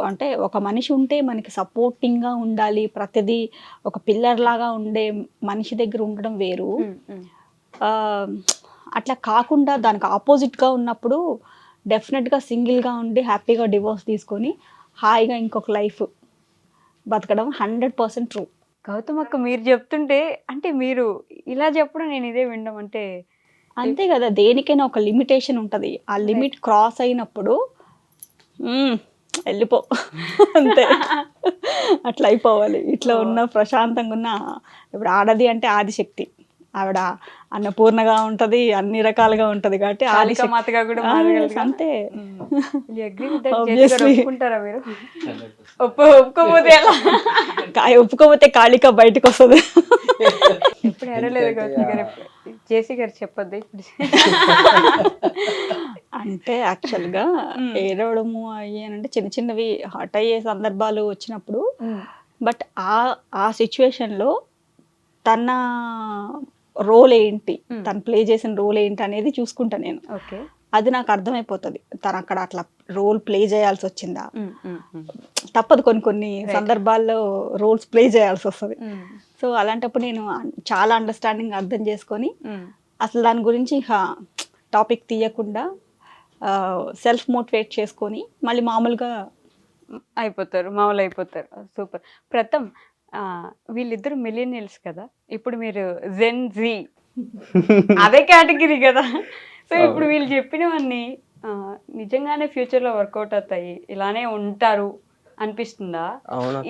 అంటే ఒక మనిషి ఉంటే మనకి సపోర్టింగ్గా ఉండాలి, ప్రతిదీ ఒక పిల్లర్ లాగా ఉండే మనిషి దగ్గర ఉండడం వేరు. అట్లా కాకుండా దానికి ఆపోజిట్గా ఉన్నప్పుడు డెఫినెట్గా సింగిల్గా ఉండి హ్యాపీగా డివోర్స్ తీసుకొని హాయిగా ఇంకొక లైఫ్ బతకడం 100% ట్రూ.
గౌతమ్ అక్క మీరు చెప్తుంటే, అంటే మీరు ఇలా చెప్పడం నేను ఇదే వినడం అంటే
అంతే కదా. దేనికైనా ఒక లిమిటేషన్ ఉంటుంది. ఆ లిమిట్ క్రాస్ అయినప్పుడు వెళ్ళిపో అంతే, అట్లా అయిపోవాలి. ఇట్లా ఉన్న ప్రశాంతంగా ఉన్న, ఇప్పుడు ఆడది అంటే ఆదిశక్తి, ఆవిడ అన్నపూర్ణగా ఉంటది, అన్ని రకాలుగా ఉంటది కాబట్టి
ఆదిశక్తిగా కూడా
అంతే.
ఒప్పుకుంటారా మీరు? ఒప్పుకోపోతే ఎలా?
ఒప్పుకోపోతే కాళిక బయటకు వస్తుంది.
ఎప్పుడు ఏడలేదు గౌతమ్ గారు, జేసీ గారు చెప్పొద్దు ఇప్పుడు.
అంటే యాక్చువల్గా ఏడవడము అయ్యానంటే చిన్న చిన్నవి హర్ట్ అయ్యే సందర్భాలు వచ్చినప్పుడు, బట్ ఆ సిచ్యువేషన్లో తన రోల్ ఏంటి, తను ప్లే చేసిన రోల్ ఏంటి అనేది చూసుకుంటా నేను.
ఓకే.
అది నాకు అర్థమైపోతుంది. తను అక్కడ అట్లా రోల్ ప్లే చేయాల్సి వచ్చిందా, తప్పదు కొన్ని సందర్భాల్లో రోల్స్ ప్లే చేయాల్సి వస్తుంది. సో అలాంటప్పుడు నేను చాలా అండర్స్టాండింగ్ అర్థం చేసుకొని అసలు దాని గురించి టాపిక్ తీయకుండా సెల్ఫ్ మోటివేట్ చేసుకొని మళ్ళీ మామూలు
అయిపోతారు. సూపర్. ప్రథమ్, వీళ్ళిద్దరు మిలీనియల్స్ కదా, ఇప్పుడు మీరు జెన్ జీ అదే కేటగిరీ కదా. సో ఇప్పుడు వీళ్ళు చెప్పినవన్నీ నిజంగానే ఫ్యూచర్లో వర్కౌట్ అవుతాయి, ఇలానే ఉంటారు అనిపిస్తుందా?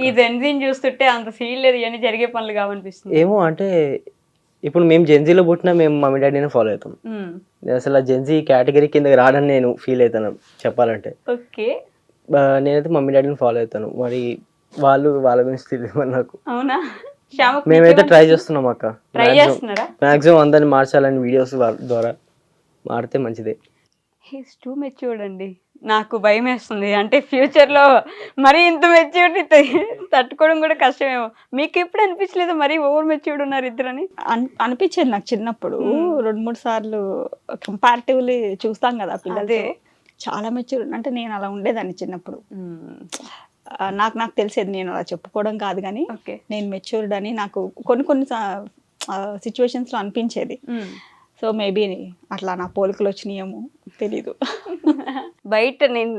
ఈ జెన్జీని చూస్తుంటే అంత సీన్ లేదు, ఇవన్నీ జరిగే పనులు కావనిపిస్తుంది.
ఏమో అంటే ఇప్పుడు మేము జెన్జీలో పుట్టినా మేము మమ్మీ డాడీనే ఫాలో అవుతాం. అసలు ఆ జెన్జీ కేటగిరీ కిందకి రావడానికి నేను ఫీల్ అవుతాను చెప్పాలంటే.
ఓకే.
నేనైతే మమ్మీ డాడీని ఫాలో అవుతాను, మరి వాళ్ళ గురించి తెలియదు నాకు.
అవునా?
మేమైతే ట్రై చేస్తున్నాం అక్క,
ట్రై చేస్తున్నారా?
మాక్సిమం అందరిని మార్చాలని వీడియోస్ ద్వారా మారితే మంచిదే.
హీస్ టూ మెచ్యూర్డ్ అండి, నాకు భయం వేస్తుంది. అంటే ఫ్యూచర్లో మరీ ఇంత మెచ్యూర్డ్ తట్టుకోవడం కూడా కష్టమేమో. మీకు ఎప్పుడు అనిపించలేదు మరీ ఓవర్ మెచ్యూర్డ్ ఉన్నారు ఇద్దరని?
అనిపించేది నాకు చిన్నప్పుడు 2-3 సార్లు. కంపారిటివ్లీ చూస్తాం కదా పిల్లలు, చాలా మెచ్యూర్. అంటే నేను అలా ఉండేదాన్ని చిన్నప్పుడు. నాకు తెలిసేది, నేను అలా చెప్పుకోవడం కాదు కానీ నేను మెచ్యూర్డ్ అని నాకు కొన్ని సిచ్యువేషన్స్లో అనిపించేది. సో మేబీ అట్లా నా పోలికలు వచ్చినాయేమో తెలీదు.
బయట నేను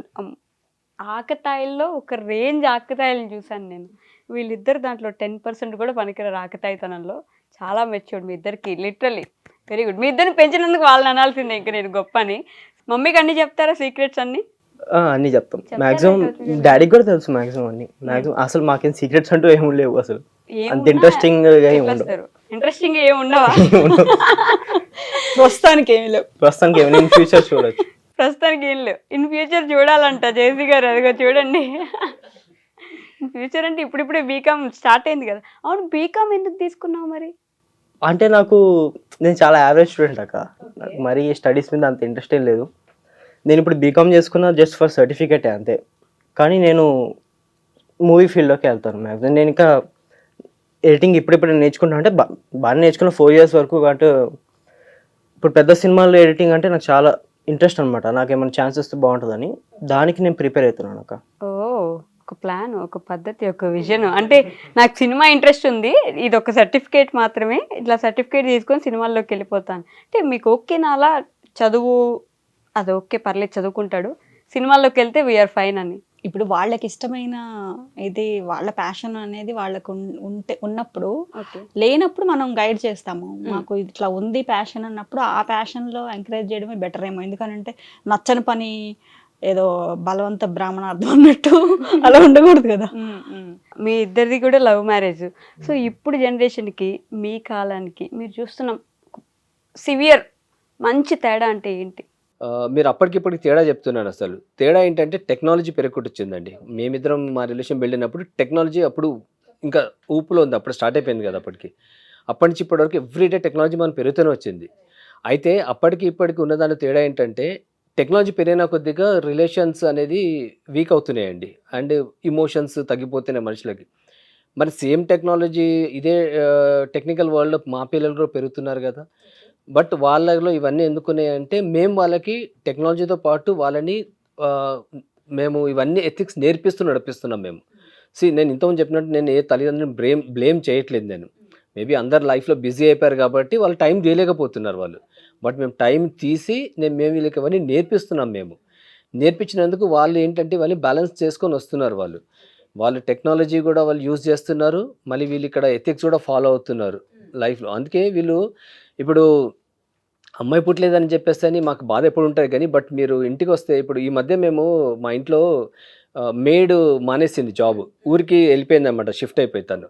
ఆకతాయిల్లో ఒక రేంజ్ ఆకతాయిలను చూసాను నేను. వీళ్ళిద్దరు దాంట్లో 10% కూడా పనికిరారు ఆకతాయితనంలో. చాలా మెచ్యూర్డ్ మీ ఇద్దరికి, లిటరల్లీ వెరీ గుడ్. మీ ఇద్దరిని పెంచినందుకు వాళ్ళని అనాల్సిందే ఇంకా నేను గొప్ప అని. మమ్మీకి అన్ని చెప్తారా సీక్రెట్స్ అన్ని?
అన్ని చెప్తాం మాక్సిమం. డాడీకి కూడా తెలుసు మాక్సిమం అన్ని. మాక్సిమం అసలు మాకేం సీక్రెట్స్ అంటూ ఏమి లేవు అసలు. అంత ఇంట్రెస్టింగ్
ఇంట్రెస్టింగ్ ఏమి ఉండవా?
ప్రస్తుతానికి ఏమి లేవు.
ఇన్ ఫ్యూచర్ చూడొచ్చు.
ప్రస్తుతానికి ఏం లేవు, ఇన్ ఫ్యూచర్ చూడాలంట జేసీ గారు. అదిగో చూడండి, ఇన్ ఫ్యూచర్ అంటే ఇప్పుడిప్పుడే బీకామ్ స్టార్ట్ అయింది కదా. అవును, బీకామ్ ఎందుకు తీసుకున్నావు మరి?
అంటే నేను చాలా యావరేజ్ స్టూడెంట్ అక్క. నాకు మరీ స్టడీస్ మీద అంత ఇంట్రెస్ట్ ఏం లేదు. నేను ఇప్పుడు బీకామ్ చేసుకున్నా జస్ట్ ఫర్ సర్టిఫికేటే అంతే. కానీ నేను మూవీ ఫీల్డ్లోకి వెళ్తాను మ్యాక్సిమం. నేను ఇంకా ఎడిటింగ్ ఇప్పుడిప్పుడు నేర్చుకుంటా, అంటే బాగా నేర్చుకున్న 4 years వరకు. కాబట్టి ఇప్పుడు పెద్ద సినిమాల్లో ఎడిటింగ్ అంటే నాకు చాలా ఇంట్రెస్ట్ అనమాట. నాకు ఏమైనా ఛాన్స్ ఇస్తే బాగుంటుందని దానికి నేను ప్రిపేర్ అవుతున్నాను అక్క.
ఓ, ఒక ప్లాన్, ఒక పద్ధతి, ఒక విజన్. అంటే నాకు సినిమా ఇంట్రెస్ట్ ఉంది, ఇది ఒక సర్టిఫికేట్ మాత్రమే, ఇట్లా సర్టిఫికేట్ తీసుకొని సినిమాల్లోకి వెళ్ళిపోతాను అంటే మీకు ఓకేనా? అలా చదువు అది ఓకే, పర్లేదు చదువుకుంటాడు, సినిమాల్లోకి వెళ్తే వీఆర్ ఫైన్ అని.
ఇప్పుడు వాళ్ళకి ఇష్టమైన ఇది వాళ్ళ ప్యాషన్ అనేది వాళ్ళకు ఉన్నప్పుడు, లేనప్పుడు మనం గైడ్ చేస్తాము. మాకు ఇట్లా ఉంది ప్యాషన్ అన్నప్పుడు ఆ ప్యాషన్లో ఎంకరేజ్ చేయడమే బెటర్ ఏమో. ఎందుకంటే నచ్చని పని ఏదో బలవంత బ్రాహ్మణార్థం అన్నట్టు అలా ఉండకూడదు కదా.
మీ ఇద్దరిది కూడా లవ్ మ్యారేజ్. సో ఇప్పుడు జనరేషన్కి, మీ కాలానికి మీరు చూస్తున్న సివియర్ మంచి తేడా అంటే ఏంటి?
మీరు అప్పటికిప్పటికి తేడా చెప్తున్నాను. అసలు తేడా ఏంటంటే టెక్నాలజీ పెరుగుకొచ్చిందండి. మేమిద్దరం మా రిలేషన్ వెళ్ళినప్పుడు టెక్నాలజీ అప్పుడు ఇంకా ఊపులో ఉంది, అప్పుడు స్టార్ట్ అయిపోయింది కదా. అప్పటి నుంచి ఇప్పటివరకు ఎవ్రీడే టెక్నాలజీ మనం పెరుగుతూనే వచ్చింది. అయితే అప్పటికి ఇప్పటికి ఉన్నదాని తేడా ఏంటంటే టెక్నాలజీ పెరిగిన కొద్దిగా రిలేషన్స్ అనేది వీక్ అవుతున్నాయండి, అండ్ ఇమోషన్స్ తగ్గిపోతున్నాయి మనుషులకి. మరి సేమ్ టెక్నాలజీ ఇదే టెక్నికల్ వరల్డ్లో మా పిల్లలు కూడా పెరుగుతున్నారు కదా. బట్ వాళ్ళలో ఇవన్నీ ఎందుకున్నాయంటే మేము వాళ్ళకి టెక్నాలజీతో పాటు వాళ్ళని మేము ఇవన్నీ ఎథిక్స్ నడిపిస్తున్నాం మేము. నేను ఇంతకుముందు చెప్పినట్టు నేను ఏ తల్లిదండ్రులను బ్లేమ్ చేయట్లేదు. నేను మేబీ అందరు లైఫ్లో బిజీ అయిపోయారు కాబట్టి వాళ్ళు టైం చేయలేకపోతున్నారు వాళ్ళు. బట్ మేము టైం తీసి మేము వీళ్ళకి ఇవన్నీ నేర్పిస్తున్నాం. నేర్పించినందుకు వాళ్ళు ఏంటంటే ఇవన్నీ బ్యాలెన్స్ చేసుకొని వస్తున్నారు. వాళ్ళు టెక్నాలజీ కూడా వాళ్ళు యూజ్ చేస్తున్నారు, మళ్ళీ వీళ్ళు ఇక్కడ ఎథిక్స్ కూడా ఫాలో అవుతున్నారు లైఫ్లో. అందుకే వీళ్ళు ఇప్పుడు అమ్మాయి పుట్టలేదని చెప్పేసి మాకు బాధ ఎప్పుడు ఉంటుంది కానీ, బట్ మీరు ఇంటికి వస్తే ఇప్పుడు ఈ మధ్య మేము మా ఇంట్లో మేడ్ మానేసింది జాబ్, ఊరికి వెళ్ళిపోయింది అనమాట, షిఫ్ట్ అయిపోయి తను.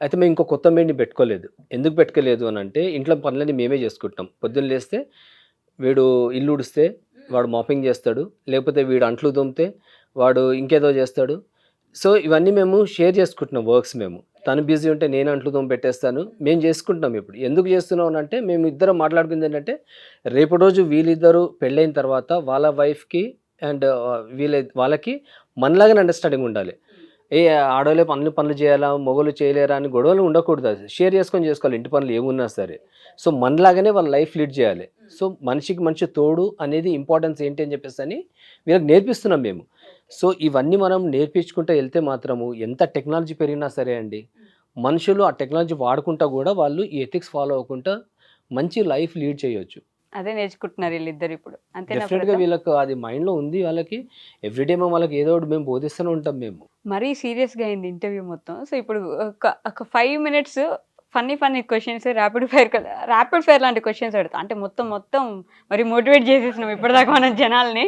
అయితే మేము ఇంకో కొత్త మేడ్ని పెట్టుకోలేదు. ఎందుకు పెట్టుకోలేదు అని అంటే ఇంట్లో పనులన్నీ మేమే చేసుకుంటాం. పొద్దున్న లేస్తే వీడు ఇల్లు ఉడిస్తే వాడు మాపింగ్ చేస్తాడు, లేకపోతే వీడు అంట్లు తోమితే వాడు ఇంకేదో చేస్తాడు. సో ఇవన్నీ మేము షేర్ చేసుకుంటున్నాం వర్క్స్. తను బిజీ ఉంటే నేను అంట్లు తోమి పెట్టేస్తాను, మేము చేసుకుంటున్నాం. ఇప్పుడు ఎందుకు చేస్తున్నాం అంటే మేము ఇద్దరం మాట్లాడుకుంది ఏంటంటే రేపు రోజు వీళ్ళిద్దరూ పెళ్ళైన తర్వాత వాళ్ళ వైఫ్కి అండ్ వాళ్ళకి మనలాగానే అండర్స్టాండింగ్ ఉండాలి. ఆడవాళ్ళే పనులు చేయాలా, మొగలు చేయలేరా అని గొడవలు ఉండకూడదు. షేర్ చేసుకోవాలి ఇంటి పనులు ఏమున్నా సరే. సో మనలాగానే వాళ్ళ లైఫ్ లీడ్ చేయాలి. సో మనిషికి మనిషి తోడు అనేది ఇంపార్టెన్స్ ఏంటి అని చెప్పేసి అని వీళ్ళకి నేర్పిస్తున్నాం మేము. సో ఇవన్నీ మనం నేర్పించుకుంటూ వెళ్తే మాత్రము ఎంత టెక్నాలజీ పెరిగినా సరే అండి, మనుషులు ఆ టెక్నాలజీ వాడుకుంటా కూడా వాళ్ళు ఈ ఎథిక్స్ ఫాలో అవ్వకుండా మంచి లైఫ్ లీడ్ చేయొచ్చు.
అదే నేర్చుకుంటున్నారు వీళ్ళిద్దరు ఇప్పుడు. అంతే,
డెఫినెట్గా వీళ్ళకి అది మైండ్లో ఉంది. వాళ్ళకి ఎవ్రీడే వాళ్ళకి ఏదో ఒకటి మేము బోధిస్తూనే ఉంటాం.
మరీ సీరియస్గా అయింది ఇంటర్వ్యూ మొత్తం. సో ఇప్పుడు ఒక 5 minutes funny questions, rapid fire లాంటి క్వశ్చన్స్ అడుగుతాం. అంటే మొత్తం మరి మోటివేట్ చేసేసినాం ఇప్పటిదాకా మన జనాల్ని.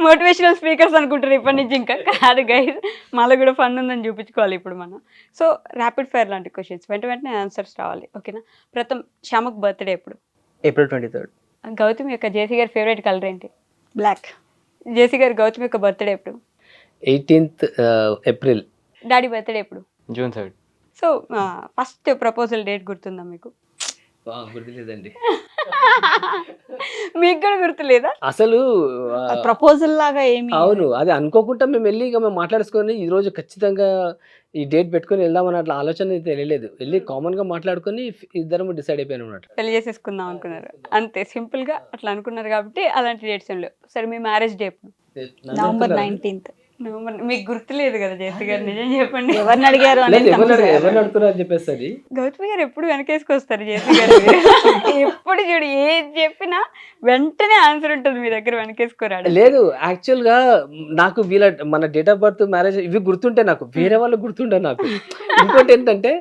మోటివేషనల్ స్పీకర్స్ అనుకుంటారు ఇప్పటి నుంచి. ఇంకా కాదు గైస్, మాలో కూడా ఫన్ ఉందని చూపించుకోవాలి ఇప్పుడు మనం. సో ర్యాపిడ్ ఫైర్ లాంటి క్వశ్చన్స్, వెంటనే ఆన్సర్స్ రావాలి, ఓకేనా? ప్రథమ్, శ్యామక్ బర్త్డే ఎప్పుడు?
April 23rd.
గౌతమ్ యొక్క జేసీ గారి ఫేవరెట్ కలర్ ఏంటి?
బ్లాక్.
జేసీ గారు గౌతమ్ యొక్క బర్త్డే ఎప్పుడు?
18th April.
డాడీ బర్త్డే ఎప్పుడు?
June 3rd.
So first proposal date గుర్తుందా మీకు?
గుర్తులేదండి.
మీకు కూడా గుర్తులేదా?
అసలు
ప్రపోజల్ లాగా ఏమి?
అవును, అది అనుకోకుండా మేము వెళ్ళి ఇక మేము మాట్లాడుకొని ఈ రోజు ఖచ్చితంగా ఈ డేట్ పెట్టుకొని వెళ్దామని అట్లా ఆలోచన తెలియలేదు. వెళ్ళి కామన్గా మాట్లాడుకొని ఇద్దరం డిసైడ్ అయిపోయాను అన్నమాట.
పెళ్లి చేసేసుకుందాం అనుకున్నారు అంతే, సింపుల్గా అట్లా అనుకున్నారు కాబట్టి అలాంటి డేట్స్ ఏం లేవు. సరే, మీ మ్యారేజ్ డే ఎప్పుడు?
November 19th.
మీకు గుర్తులేదు కదా జేసీ గారు, నిజం చెప్పండి.
ఎవరిని అడిగారు అని
ఎవరిని అడుగుతున్నారు అని చెప్పేసి
గౌతమి గారు ఎప్పుడు వెనకేసుకొస్తారు జేసీ గారు. ఎప్పుడు చూడు ఏది చెప్పినా వెంటనే ఆన్సర్ ఉంటుంది మీ దగ్గర, వెనకేసుకోరాడు.
లేదు, యాక్చువల్గా నాకు మన డేట్ ఆఫ్ బర్త్, మ్యారేజ్ ఇవి గుర్తుంటాయి నాకు, వేరే వాళ్ళు గుర్తుంటాయి నాకు. ఇంకోటి ఏంటంటే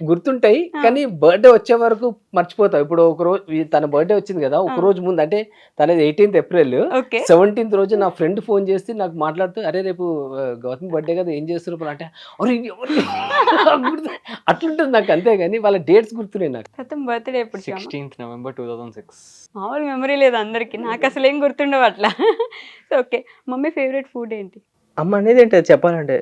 గుర్తుంటాయి కానీ బర్త్డే వచ్చే వరకు మర్చిపోతావు. ఇప్పుడు ఒక రోజు తన బర్త్డే వచ్చింది కదా, ఒక రోజు ముందు అంటే తనది 18th April, 17th రోజు నా ఫ్రెండ్ ఫోన్ చేసి నాకు మాట్లాడుతూ, అరే రేపు గౌతమ్ బర్త్డే కదా ఏం చేస్తున్నారు అంటే, అట్లుంటుంది నాకు. అంతేగాని వాళ్ళ డేట్స్ గుర్తున్నాయి నాకు.
ప్రథమ్ బర్త్డే ఎప్పుడు?
16th November 2006.
మామూలు మెమరీ లేదు అందరికి, నాకు అసలు ఏం గుర్తుండవు అట్లా. ఓకే, మమ్మీ ఫేవరెట్ ఫుడ్ ఏంటి?
అమ్మ అనేది ఏంటి చెప్పాలంటే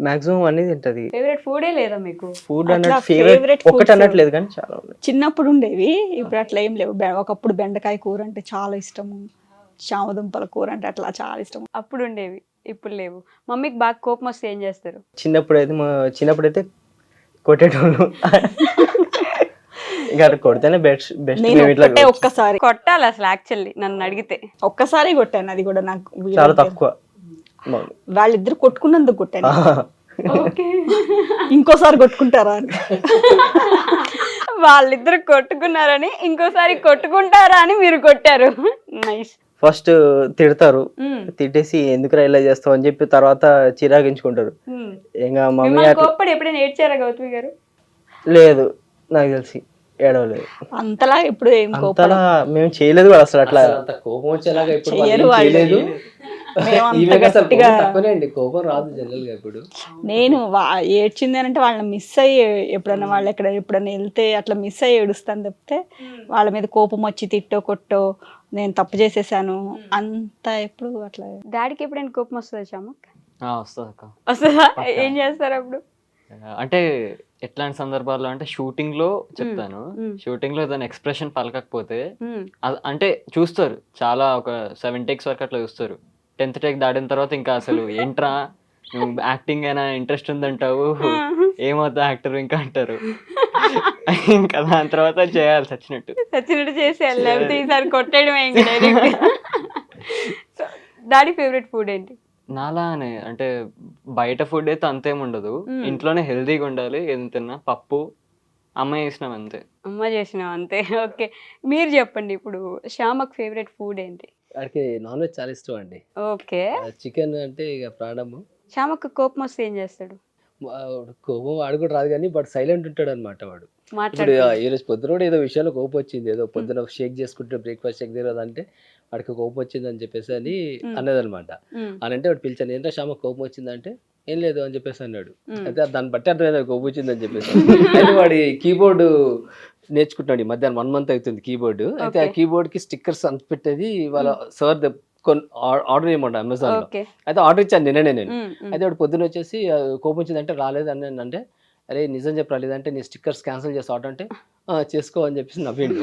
మాక్సిమం అనేది తింటది.
ఫేవరెట్ ఫుడే లేదా మీకు?
ఫుడ్
అట్లా
అన్నట్టు
favorite
ఫేవరెట్ ఒకటి
foods
అన్నట్లేదు కానీ చాలా ఉన్నాయి.
చిన్నప్పుడు ఉండేవి, ఇప్పుడు అట్లా ఏం లేవు. ఒకప్పుడు బెండకాయ కూర అంటే చాలా ఇష్టము, చామదుంపల కూర అంటే అట్లా చాలా ఇష్టం.
అప్పుడు ఉండేవి, ఇప్పుడు లేవు. మమ్మీకి బాగా కోపం వస్తే ఏం చేస్తారు?
చిన్నప్పుడైతే కొట్టేటోళ్ళు. ఇంకా అట్లా కొడితేనే బెస్ట్
నేను ఒక్కటే ఒక్కసారి
కొట్టాలి అసలు యాక్చువల్లీ నన్ను అడిగితే.
ఒక్కసారి కొట్టాను, అది కూడా నాకు
చాలా తక్కువ.
వాళ్ళిద్దరు కొట్టుకున్నందుకు కొట్టాను. ఇంకోసారి కొట్టుకుంటారా అని.
వాళ్ళిద్దరు కొట్టుకున్నారని ఇంకోసారి కొట్టుకుంటారా అని మీరు కొట్టారు. నైస్.
ఫస్ట్ తిడతారు, తిట్టేసి ఎందుకు ఇలా చేస్తావు అని చెప్పి తర్వాత చిరాగించుకుంటారు. ఇంకా మమ్మీ
కోప్పడి ఎప్పుడైనా ఏడ్చారా గౌతమి గారు?
లేదు, నాకు తెలిసి ఏడవలేదు.
అంతలా ఇప్పుడు ఏం
అంతలా మేము చేయలేదు కూడా అసలు. అట్లా
అంత కోపం వచ్చేలాగా ఇప్పుడు
చెయ్యరు
వాళ్ళు ఏం చేయలేదు.
మేమంత
ఈమెకి అసలు
గట్టిగా-
కోపం తక్కువనే అండి, కోపం రాదు జనరల్ గా ఇప్పుడు.
నేను ఏడ్చింది అని అంటే వాళ్ళని మిస్ అయ్యి ఎప్పుడైనా వాళ్ళు ఎప్పుడైనా వెళ్తే అట్లా మిస్ అయ్యి ఏడుస్తాను తప్పితే వాళ్ళ మీద కోపం వచ్చి తిట్టో కొట్టో నేను తప్పు చేసేసాను అంత ఎప్పుడు అట్లా.
డాడీకి ఎప్పుడైనా కోపం వస్తుందా చామక్?
వస్తుంది అక్క.
వస్తుందా? ఏం చేస్తారు అప్పుడు?
అంటే ఎట్లాంటి సందర్భాల్లో అంటే షూటింగ్ లో చెప్తాను, షూటింగ్ లో దాని ఎక్స్ప్రెషన్ పలకకపోతే అంటే చూస్తారు, చాలా ఒక 7 takes వరకు అట్లా చూస్తారు. 10th take దాటిన తర్వాత ఇంకా అసలు ఏంట్రా నువ్వు యాక్టింగ్ అయినా ఇంట్రెస్ట్ ఉందంటావు, ఏమవుతా యాక్టర్ ఇంకా అంటారు. ఇంకా దాని తర్వాత చేయాలి
చచ్చినట్టు చేసేయాలి, లేకపోతే ఈసారి కొట్టేయడమే ఇంకా డైరెక్ట్. డాడీ ఫేవరెట్ ఫుడ్ ఏంటి?
నాలానే అంటే బయట ఫుడ్ అయితే అంతేం ఉండదు, ఇంట్లోనే హెల్దీగా ఉండాలి. ఏం తిన్నా పప్పు అమ్మ చేసినాం అంతే.
అమ్మ చేసినాం అంతే. ఓకే, మీరు చెప్పండి ఇప్పుడు శ్యామక్ ఫేవరెట్ ఫుడ్ ఏంటి?
వాడికి నాన్ వెజ్ చాలా ఇష్టం అండి.
ఓకే,
చికెన్ అంటే ఇక ప్రాణము.
శ్యామక్ కోపం వస్తే ఏం చేస్తాడు?
కోపం వాడు కూడా రాదు కానీ బట్ సైలెంట్ ఉంటాడు అనమాట వాడు. ఇప్పుడు
మాట్లాడు.
ఈ రోజు పొద్దున కూడా ఏదో విషయాల్లో కోపం వచ్చింది, ఏదో పొద్దున షేక్ చేసుకుంటే బ్రేక్ఫాస్ట్ షేక్ తిరగదు అంటే వాడికి కోపం వచ్చింది అని చెప్పేసి అని అన్నదనమాట. అని అంటే వాడు పిలిచాను, ఏంటో శ్యామ కోపం వచ్చిందంటే ఏం లేదు అని చెప్పేసి అన్నాడు. అయితే దాన్ని బట్టి అర్థమైంది కోపం వచ్చింది అని చెప్పేసి. అయితే వాడి కీబోర్డు నేర్చుకుంటున్నాడు, ఈ మధ్యాహ్నం 1 month అవుతుంది కీబోర్డు. అయితే ఆ కీబోర్డ్ కి స్టిక్కర్స్ అంత పెట్టేది వాళ్ళ సార్ ఆర్డర్ చేయమంట అమెజాన్ లో.
ఓకే.
అయితే ఆర్డర్ ఇచ్చాను నిన్ననే నేను. అయితే వాడు పొద్దున వచ్చేసి కోపం వచ్చిందంటే రాలేదు అని అంటే, అరే నిజం చెప్పి రాలేదంటే నీ స్టిక్కర్స్ క్యాన్సిల్ చేసి ఆర్డర్ అంటే చేసుకో అని చెప్పేసి నవ్విండు.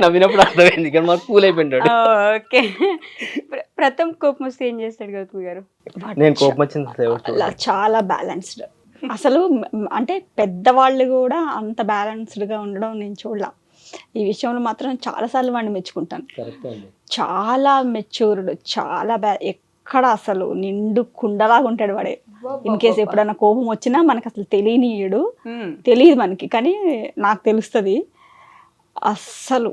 నవ్వినప్పుడు అర్థమైంది కానీ మాకు కూల్ అయిపోయింటాడు.
ఓకే, ప్రథమ్ కోపం వస్తే ఏం చేస్తాడు గౌతమి గారు?
నేను కోపం వచ్చింది
అలా చాలా బ్యాలెన్స్డ్. అసలు అంటే పెద్దవాళ్ళు కూడా అంత బ్యాలెన్స్డ్గా ఉండడం నేను చూడలా. ఈ విషయంలో మాత్రం చాలాసార్లు వాడిని మెచ్చుకుంటాను.
కరెక్ట్ అండి,
చాలా మెచ్యూర్డ్, చాలా ఎక్కడ అసలు నిండు కుండలాగా ఉంటాడు వాడే. ఇన్ కేసు ఎప్పుడైనా కోపం వచ్చినా మనకు అసలు తెలియనియడు, తెలియదు మనకి, కానీ నాకు తెలుస్తుంది అస్సలు.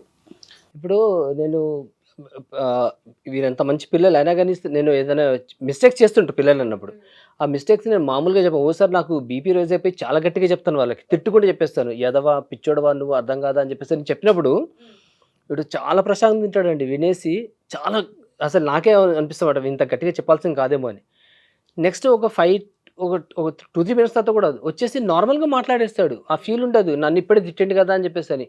ఇప్పుడు నేను వీరంత మంచి పిల్లలు అయినా కానీ నేను ఏదైనా మిస్టేక్స్ చేస్తుంటా పిల్లలు అన్నప్పుడు, ఆ మిస్టేక్స్ నేను మామూలుగా చెప్పాను. ఓసారి నాకు బీపీ రైజ్ అయిపోయి చాలా గట్టిగా చెప్తాను, వాళ్ళకి తిట్టుకుంటూ చెప్పేస్తాను, ఎదవా పిచ్చోడవా నువ్వు అర్థం కాదా అని చెప్పేసి నేను చెప్పినప్పుడు వీడు చాలా ప్రశాంతంగా తింటాడండి. వినేసి చాలా అసలు నాకే అనిపిస్తామాట ఇంత గట్టిగా చెప్పాల్సింది కాదేమో అని. నెక్స్ట్ ఒక 2-3 minutes తర్వాత కూడా వచ్చేసి నార్మల్గా మాట్లాడేస్తాడు. ఆ ఫీల్ ఉండదు నన్ను ఇప్పుడే తిట్టండి కదా అని చెప్పేసి అని.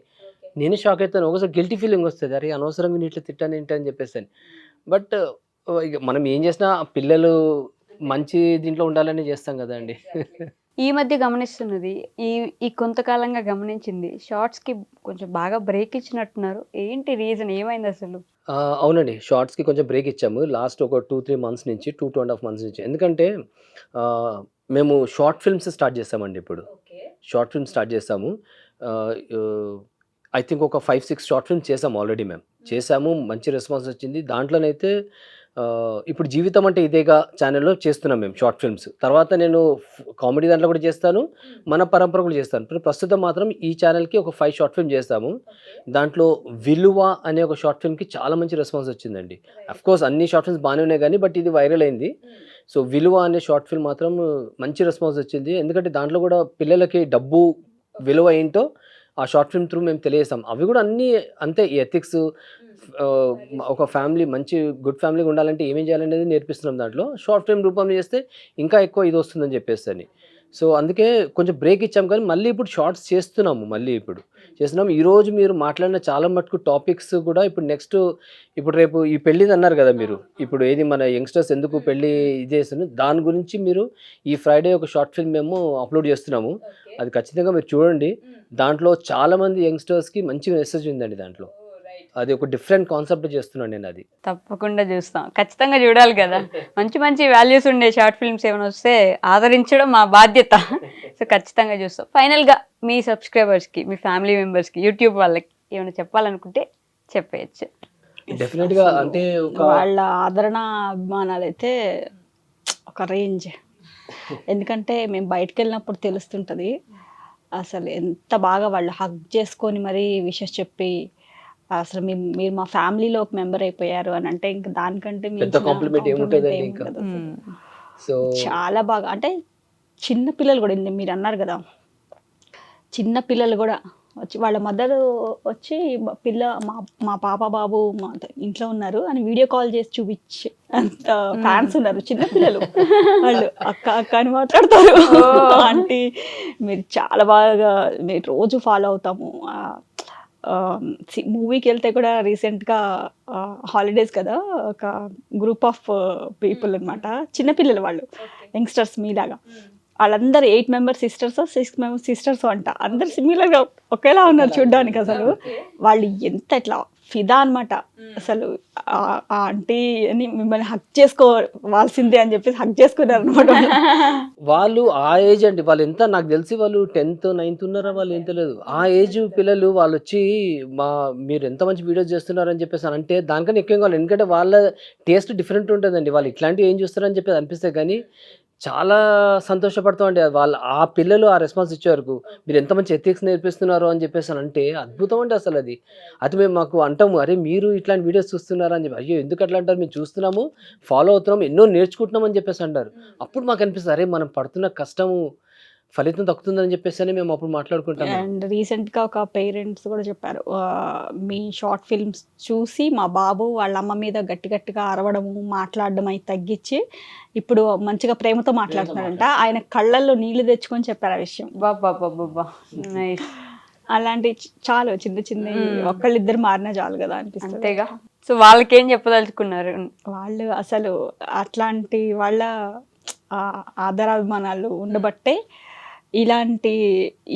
నేను షాక్ అవుతాను, ఒకసారి గిల్టీ ఫీలింగ్ వస్తుంది, అరే అనవసరంగా నేను ఇట్లా తిట్టాను ఏంటి అని చెప్పేసి అని. బట్ ఇక మనం ఏం చేసినా పిల్లలు మంచి దీంట్లో ఉండాలని చేస్తాం కదా అండి.
ఈ మధ్య గమనిస్తున్నది, ఈ కొంతకాలంగా గమనించింది, షార్ట్స్కి కొంచెం బాగా బ్రేక్ ఇచ్చినట్టున్నారు. ఏంటి రీజన్, ఏమైంది అసలు?
అవునండి, షార్ట్స్కి కొంచెం బ్రేక్ ఇచ్చాము లాస్ట్ ఒక 2-3 months నుంచి, 2.5 months నుంచి. ఎందుకంటే మేము షార్ట్ ఫిల్మ్స్ స్టార్ట్ చేస్తామండి. ఇప్పుడు షార్ట్ ఫిల్మ్ స్టార్ట్ చేస్తాము. ఐ థింక్ ఒక 5-6 షార్ట్ ఫిల్మ్స్ చేసాము ఆల్రెడీ. మేము చేసాము, మంచి రెస్పాన్స్ వచ్చింది. దాంట్లోనైతే ఇప్పుడు జీవితం అంటే ఇదేగా ఛానల్లో చేస్తున్నాం మేము షార్ట్ ఫిల్మ్స్. తర్వాత నేను కామెడీ దాంట్లో కూడా చేస్తాను, మన పరంపర కూడా చేస్తాను. ప్రస్తుతం మాత్రం ఈ ఛానల్కి ఒక 5 షార్ట్ ఫిల్మ్ చేస్తాము. దాంట్లో విలువ అనే ఒక షార్ట్ ఫిల్మ్కి చాలా మంచి రెస్పాన్స్ వచ్చిందండి. అఫ్కోర్స్ అన్ని షార్ట్ ఫిల్మ్స్ బాగానే ఉన్నాయి కానీ బట్ ఇది వైరల్ అయింది. సో విలువ అనే షార్ట్ ఫిల్మ్ మాత్రం మంచి రెస్పాన్స్ వచ్చింది. ఎందుకంటే దాంట్లో కూడా పిల్లలకి డబ్బు విలువ ఏంటో ఆ షార్ట్ ఫిల్మ్ త్రూ మేము తెలియజేస్తాం. అవి కూడా అన్నీ అంతే, ఎథిక్స్, ఒక ఫ్యామిలీ మంచి గుడ్ ఫ్యామిలీగా ఉండాలంటే ఏమేం చేయాలనేది నేర్పిస్తున్నాం. దాంట్లో షార్ట్ ఫిల్మ్ రూపంలో చేస్తే ఇంకా ఎక్కువ ఇది వస్తుందని చెప్పేసి అని. సో అందుకే కొంచెం బ్రేక్ ఇచ్చాం, కానీ మళ్ళీ ఇప్పుడు షార్ట్స్ చేస్తున్నాము. ఈరోజు మీరు మాట్లాడిన చాలా మటుకు టాపిక్స్ కూడా ఇప్పుడు నెక్స్ట్, ఇప్పుడు రేపు ఈ పెళ్ళిది అన్నారు కదా మీరు, ఇప్పుడు ఏది మన యంగ్స్టర్స్ ఎందుకు పెళ్ళి ఇది చేస్తున్నారు, దాని గురించి మీరు ఈ ఫ్రైడే ఒక షార్ట్ ఫిల్మ్ మేము అప్లోడ్ చేస్తున్నాము. అది ఖచ్చితంగా మీరు చూడండి. దాంట్లో చాలామంది యంగ్స్టర్స్కి మంచి మెసేజ్ ఉందండి దాంట్లో. అది ఒక డిఫరెంట్ కాన్సెప్ట్ చేస్తున్నాను నేను. అది
తప్పకుండా చూస్తాం, ఖచ్చితంగా చూడాలి కదా. మంచి మంచి వాల్యూస్ ఉండే షార్ట్ ఫిల్మ్స్ ఏమైనా వస్తే ఆదరించడం మా బాధ్యత. సో ఖచ్చితంగా చూస్తాం. ఫైనల్గా మీ సబ్స్క్రైబర్స్కి, మీ ఫ్యామిలీ మెంబర్స్కి, యూట్యూబ్ వాళ్ళకి ఏమైనా చెప్పాలనుకుంటే చెప్పేయచ్చు.
డెఫినెట్గా అంటే
వాళ్ళ ఆదరణ అభిమానాలు అయితే ఒక రేంజ్. ఎందుకంటే మేము బయటకు వెళ్ళినప్పుడు తెలుస్తుంటుంది అసలు ఎంత బాగా వాళ్ళు హగ్ చేసుకొని మరీ విషెస్ చెప్పి, అసలు మీరు మా ఫ్యామిలీలో ఒక మెంబర్ అయిపోయారు అని అంటే ఇంకా దానికంటే
పెద్ద కాంప్లిమెంట్ ఏముంటుందండి ఇంకా. సో
చాలా బాగా, అంటే చిన్న పిల్లలు కూడా, మీరు అన్నారు కదా చిన్న పిల్లలు కూడా వచ్చి వాళ్ళ మదర్ వచ్చి మా పాప బాబు మా ఇంట్లో ఉన్నారు అని వీడియో కాల్ చేసి చూపించి అంత ఫ్యాన్స్ ఉన్నారు. చిన్నపిల్లలు వాళ్ళు అక్క అక్క అని మాట్లాడతారు. ఆంటీ మీరు చాలా బాగా, మీరు రోజు ఫాలో అవుతాము. మూవీకి వెళ్తే కూడా రీసెంట్గా హాలిడేస్ కదా, ఒక గ్రూప్ ఆఫ్ పీపుల్ అనమాట, చిన్నపిల్లలు వాళ్ళు, యంగ్స్టర్స్ మీలాగా, వాళ్ళందరూ 8 మెంబర్స్ సిస్టర్స్, 6 మెంబర్స్ సిస్టర్స్ అంట, అందరు సిమిలర్గా ఒకేలా ఉన్నారు చూడ్డానికి. అసలు వాళ్ళు ఎంత ఇట్లా ఫిదా అనమాట. అసలు ఆంటీ అని మిమ్మల్ని హక్ చేసుకోవాల్సిందే అని చెప్పేసి హక్ చేసుకున్నారు అనమాట.
వాళ్ళు ఆ ఏజ్ అండి, వాళ్ళు ఎంత, నాకు తెలిసి వాళ్ళు 10th 9th ఉన్నారా, వాళ్ళు ఏం తెలియదు ఆ ఏజ్ పిల్లలు. వాళ్ళు వచ్చి మీరు ఎంత మంచి వీడియోస్ చేస్తున్నారని చెప్పేసి అంటే దానికన్నా ఎక్కువ కావాలి. ఎందుకంటే వాళ్ళ టేస్ట్ డిఫరెంట్ ఉంటుందండి. వాళ్ళు ఇట్లాంటివి ఏం చూస్తారని చెప్పేసి అనిపిస్తాయి, కానీ చాలా సంతోషపడతామండి వాళ్ళు. ఆ పిల్లలు ఆ రెస్పాన్స్ ఇచ్చే వరకు మీరు ఎంత మంచి ఎథిక్స్ నేర్పిస్తున్నారు అని చెప్పేసి అంటే అద్భుతం అండి అసలు. అది మేము మాకు అంటాము, అరే మీరు ఇట్లాంటి వీడియోస్ చూస్తున్నారా అని చెప్పి. అయ్యో ఎందుకు అట్లా అంటారు, మేము చూస్తున్నాము, ఫాలో అవుతున్నాము, ఎన్నో నేర్చుకుంటున్నాం అని చెప్పేసి అంటారు. అప్పుడు మాకు అనిపిస్తుంది, అరే మనం పడుతున్న కష్టము ఫలితం దక్కుతుందని చెప్పేసి మేము అప్పుడు మాట్లాడుకుంటాం.
అండ్ రీసెంట్గా ఒక పేరెంట్స్ కూడా చెప్పారు, మీ షార్ట్ ఫిల్మ్స్ చూసి మా బాబు వాళ్ళ అమ్మ మీద గట్టిగా అరవడము మాట్లాడడం అవి తగ్గించి ఇప్పుడు మంచిగా ప్రేమతో మాట్లాడుతున్నాడంట. ఆయన కళ్ళల్లో నీళ్లు తెచ్చుకొని చెప్పారు ఆ విషయం.
బాబా
అలాంటి చాలు చిన్న ఒక్కళ్ళిద్దరు మారినా చాలు కదా అనిపిస్తుంది.
అంతేగా. సో వాళ్ళకేం చెప్పదలుచుకున్నారు?
వాళ్ళు అసలు అట్లాంటి వాళ్ళ ఆదరాభిమానాలు ఉండబట్టే ఇలాంటి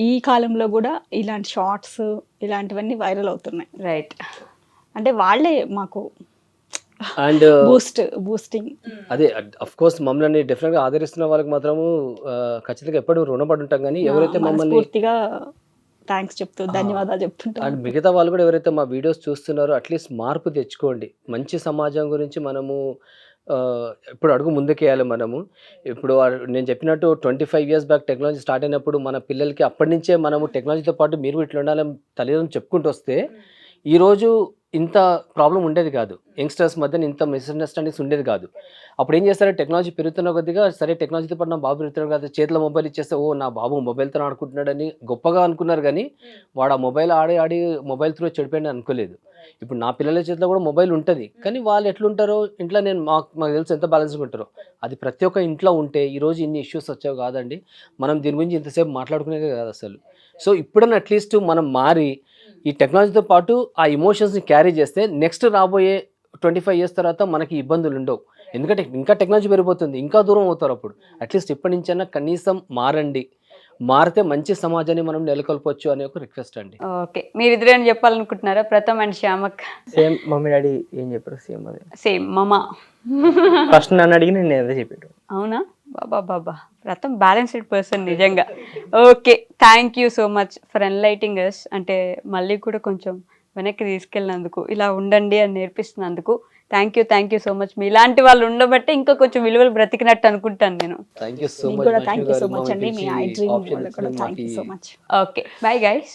ఈ కాలంలో కూడా ఇలాంటి షార్ట్స్ ఇలాంటివన్నీ వైరల్ అవుతున్నాయి.
రైట్.
అంటే వాళ్ళే మాకు
అండ్
బూస్టింగ్.
అదే అఫ్ కోర్స్ మమ్మల్ని డెఫినెట్ గా ఆదరిస్తున్న వాళ్ళకి మాత్రము ఖచ్చితంగా ఎప్పుడు రుణపడి ఉంటాం. కానీ ఎవరైతే మమ్మల్ని
పూర్తిగా థ్యాంక్స్ చెప్తూ ధన్యవాదాలు చెప్తుంటాం.
అండ్ మిగతా వాళ్ళు కూడా ఎవరైతే మా వీడియోస్ చూస్తున్నారో అట్లీస్ట్ మార్పు తెచ్చుకోండి. మంచి సమాజం గురించి మనము ఇప్పుడు అడుగు ముందుకేయాలి మనము. ఇప్పుడు నేను చెప్పినట్టు 25 years బ్యాక్ టెక్నాలజీ స్టార్ట్ అయినప్పుడు మన పిల్లలకి అప్పటి నుంచే మనము టెక్నాలజీతో పాటు మీరు ఇట్లా ఉండాలని తల్లిదండ్రులు చెప్పుకుంటూ వస్తే ఈరోజు ఇంత ప్రాబ్లం ఉండేది కాదు. యంగ్స్టర్స్ మధ్యన ఇంత మిస్అండర్స్టాండింగ్స్ ఉండేది కాదు. అప్పుడు ఏం చేస్తారు, టెక్నాలజీ పెరుగుతున్న కొద్దిగా సరే టెక్నాలజీతో పాటు నా బాబు పెరుగుతున్నాడు కదా, చేతిలో మొబైల్ ఇచ్చేస్తే ఓ నా బాబు మొబైల్తో ఆడుకుంటున్నాడని గొప్పగా అనుకున్నారు. కానీ వాడు ఆ మొబైల్ ఆడి మొబైల్ త్రూ చెడిపోయింది అనుకోలేదు. ఇప్పుడు నా పిల్లల చేతిలో కూడా మొబైల్ ఉంటుంది, కానీ వాళ్ళు ఎట్లుంటారో ఇంట్లో నేను మాకు తెలుసు ఎంత బ్యాలెన్స్గా ఉంటారో. అది ప్రతి ఒక్క ఇంట్లో ఉంటే ఈరోజు ఇన్ని ఇష్యూస్ వచ్చావు కాదండి. మనం దీని గురించి ఇంతసేపు మాట్లాడుకునేది కాదు అసలు. సో ఇప్పుడన్నా అట్లీస్ట్ మనం మారి ఈ టెక్నాలజీతో పాటు ఆ ఎమోషన్స్ని క్యారీ చేస్తే నెక్స్ట్ రాబోయే 25 years తర్వాత మనకి ఇబ్బందులు ఉండవు. ఎందుకంటే ఇంకా టెక్నాలజీ పెరిగిపోతుంది, ఇంకా దూరం అవుతారు. అప్పుడు అట్లీస్ట్ ఇప్పటి నుంచైనా కనీసం మారండి. మారితే మంచి సమాజాన్ని మనం నెలకొల్పొచ్చు అనే ఒక రిక్వెస్ట్ అండి.
ఓకే, మీరిద్దరు ఏం చెప్పాలనుకుంటున్నారా? Pratham and Shyamak.
Same mummy daddy ఏం చెప్పారు సేమ్ అదే.
సేమ్ మమా.
ఫస్ట్ నన్ను అడిగి నేను అదే చెప్పాడు.
అవునా? బాబా ప్రథమ్ బ్యాలెన్స్డ్ పర్సన్ నిజంగా. Okay, thank you so much for enlightening us. అంటే మళ్ళీ కూడా కొంచెం వెనక్కి తీసుకెళ్ళినందుకు, ఇలా ఉండండి అని నేర్పిస్తున్నందుకు థ్యాంక్ యూ సో మచ్. మీ ఇలాంటి వాళ్ళు ఉండబట్టే ఇంకా కొంచెం విలువలు బ్రతికినట్టు అనుకుంటాను నేను.
థ్యాంక్ యూ సో
మచ్ అండి. మీ ఐ డ్రీమ్ కూడా thank you so much.
Okay, bye guys.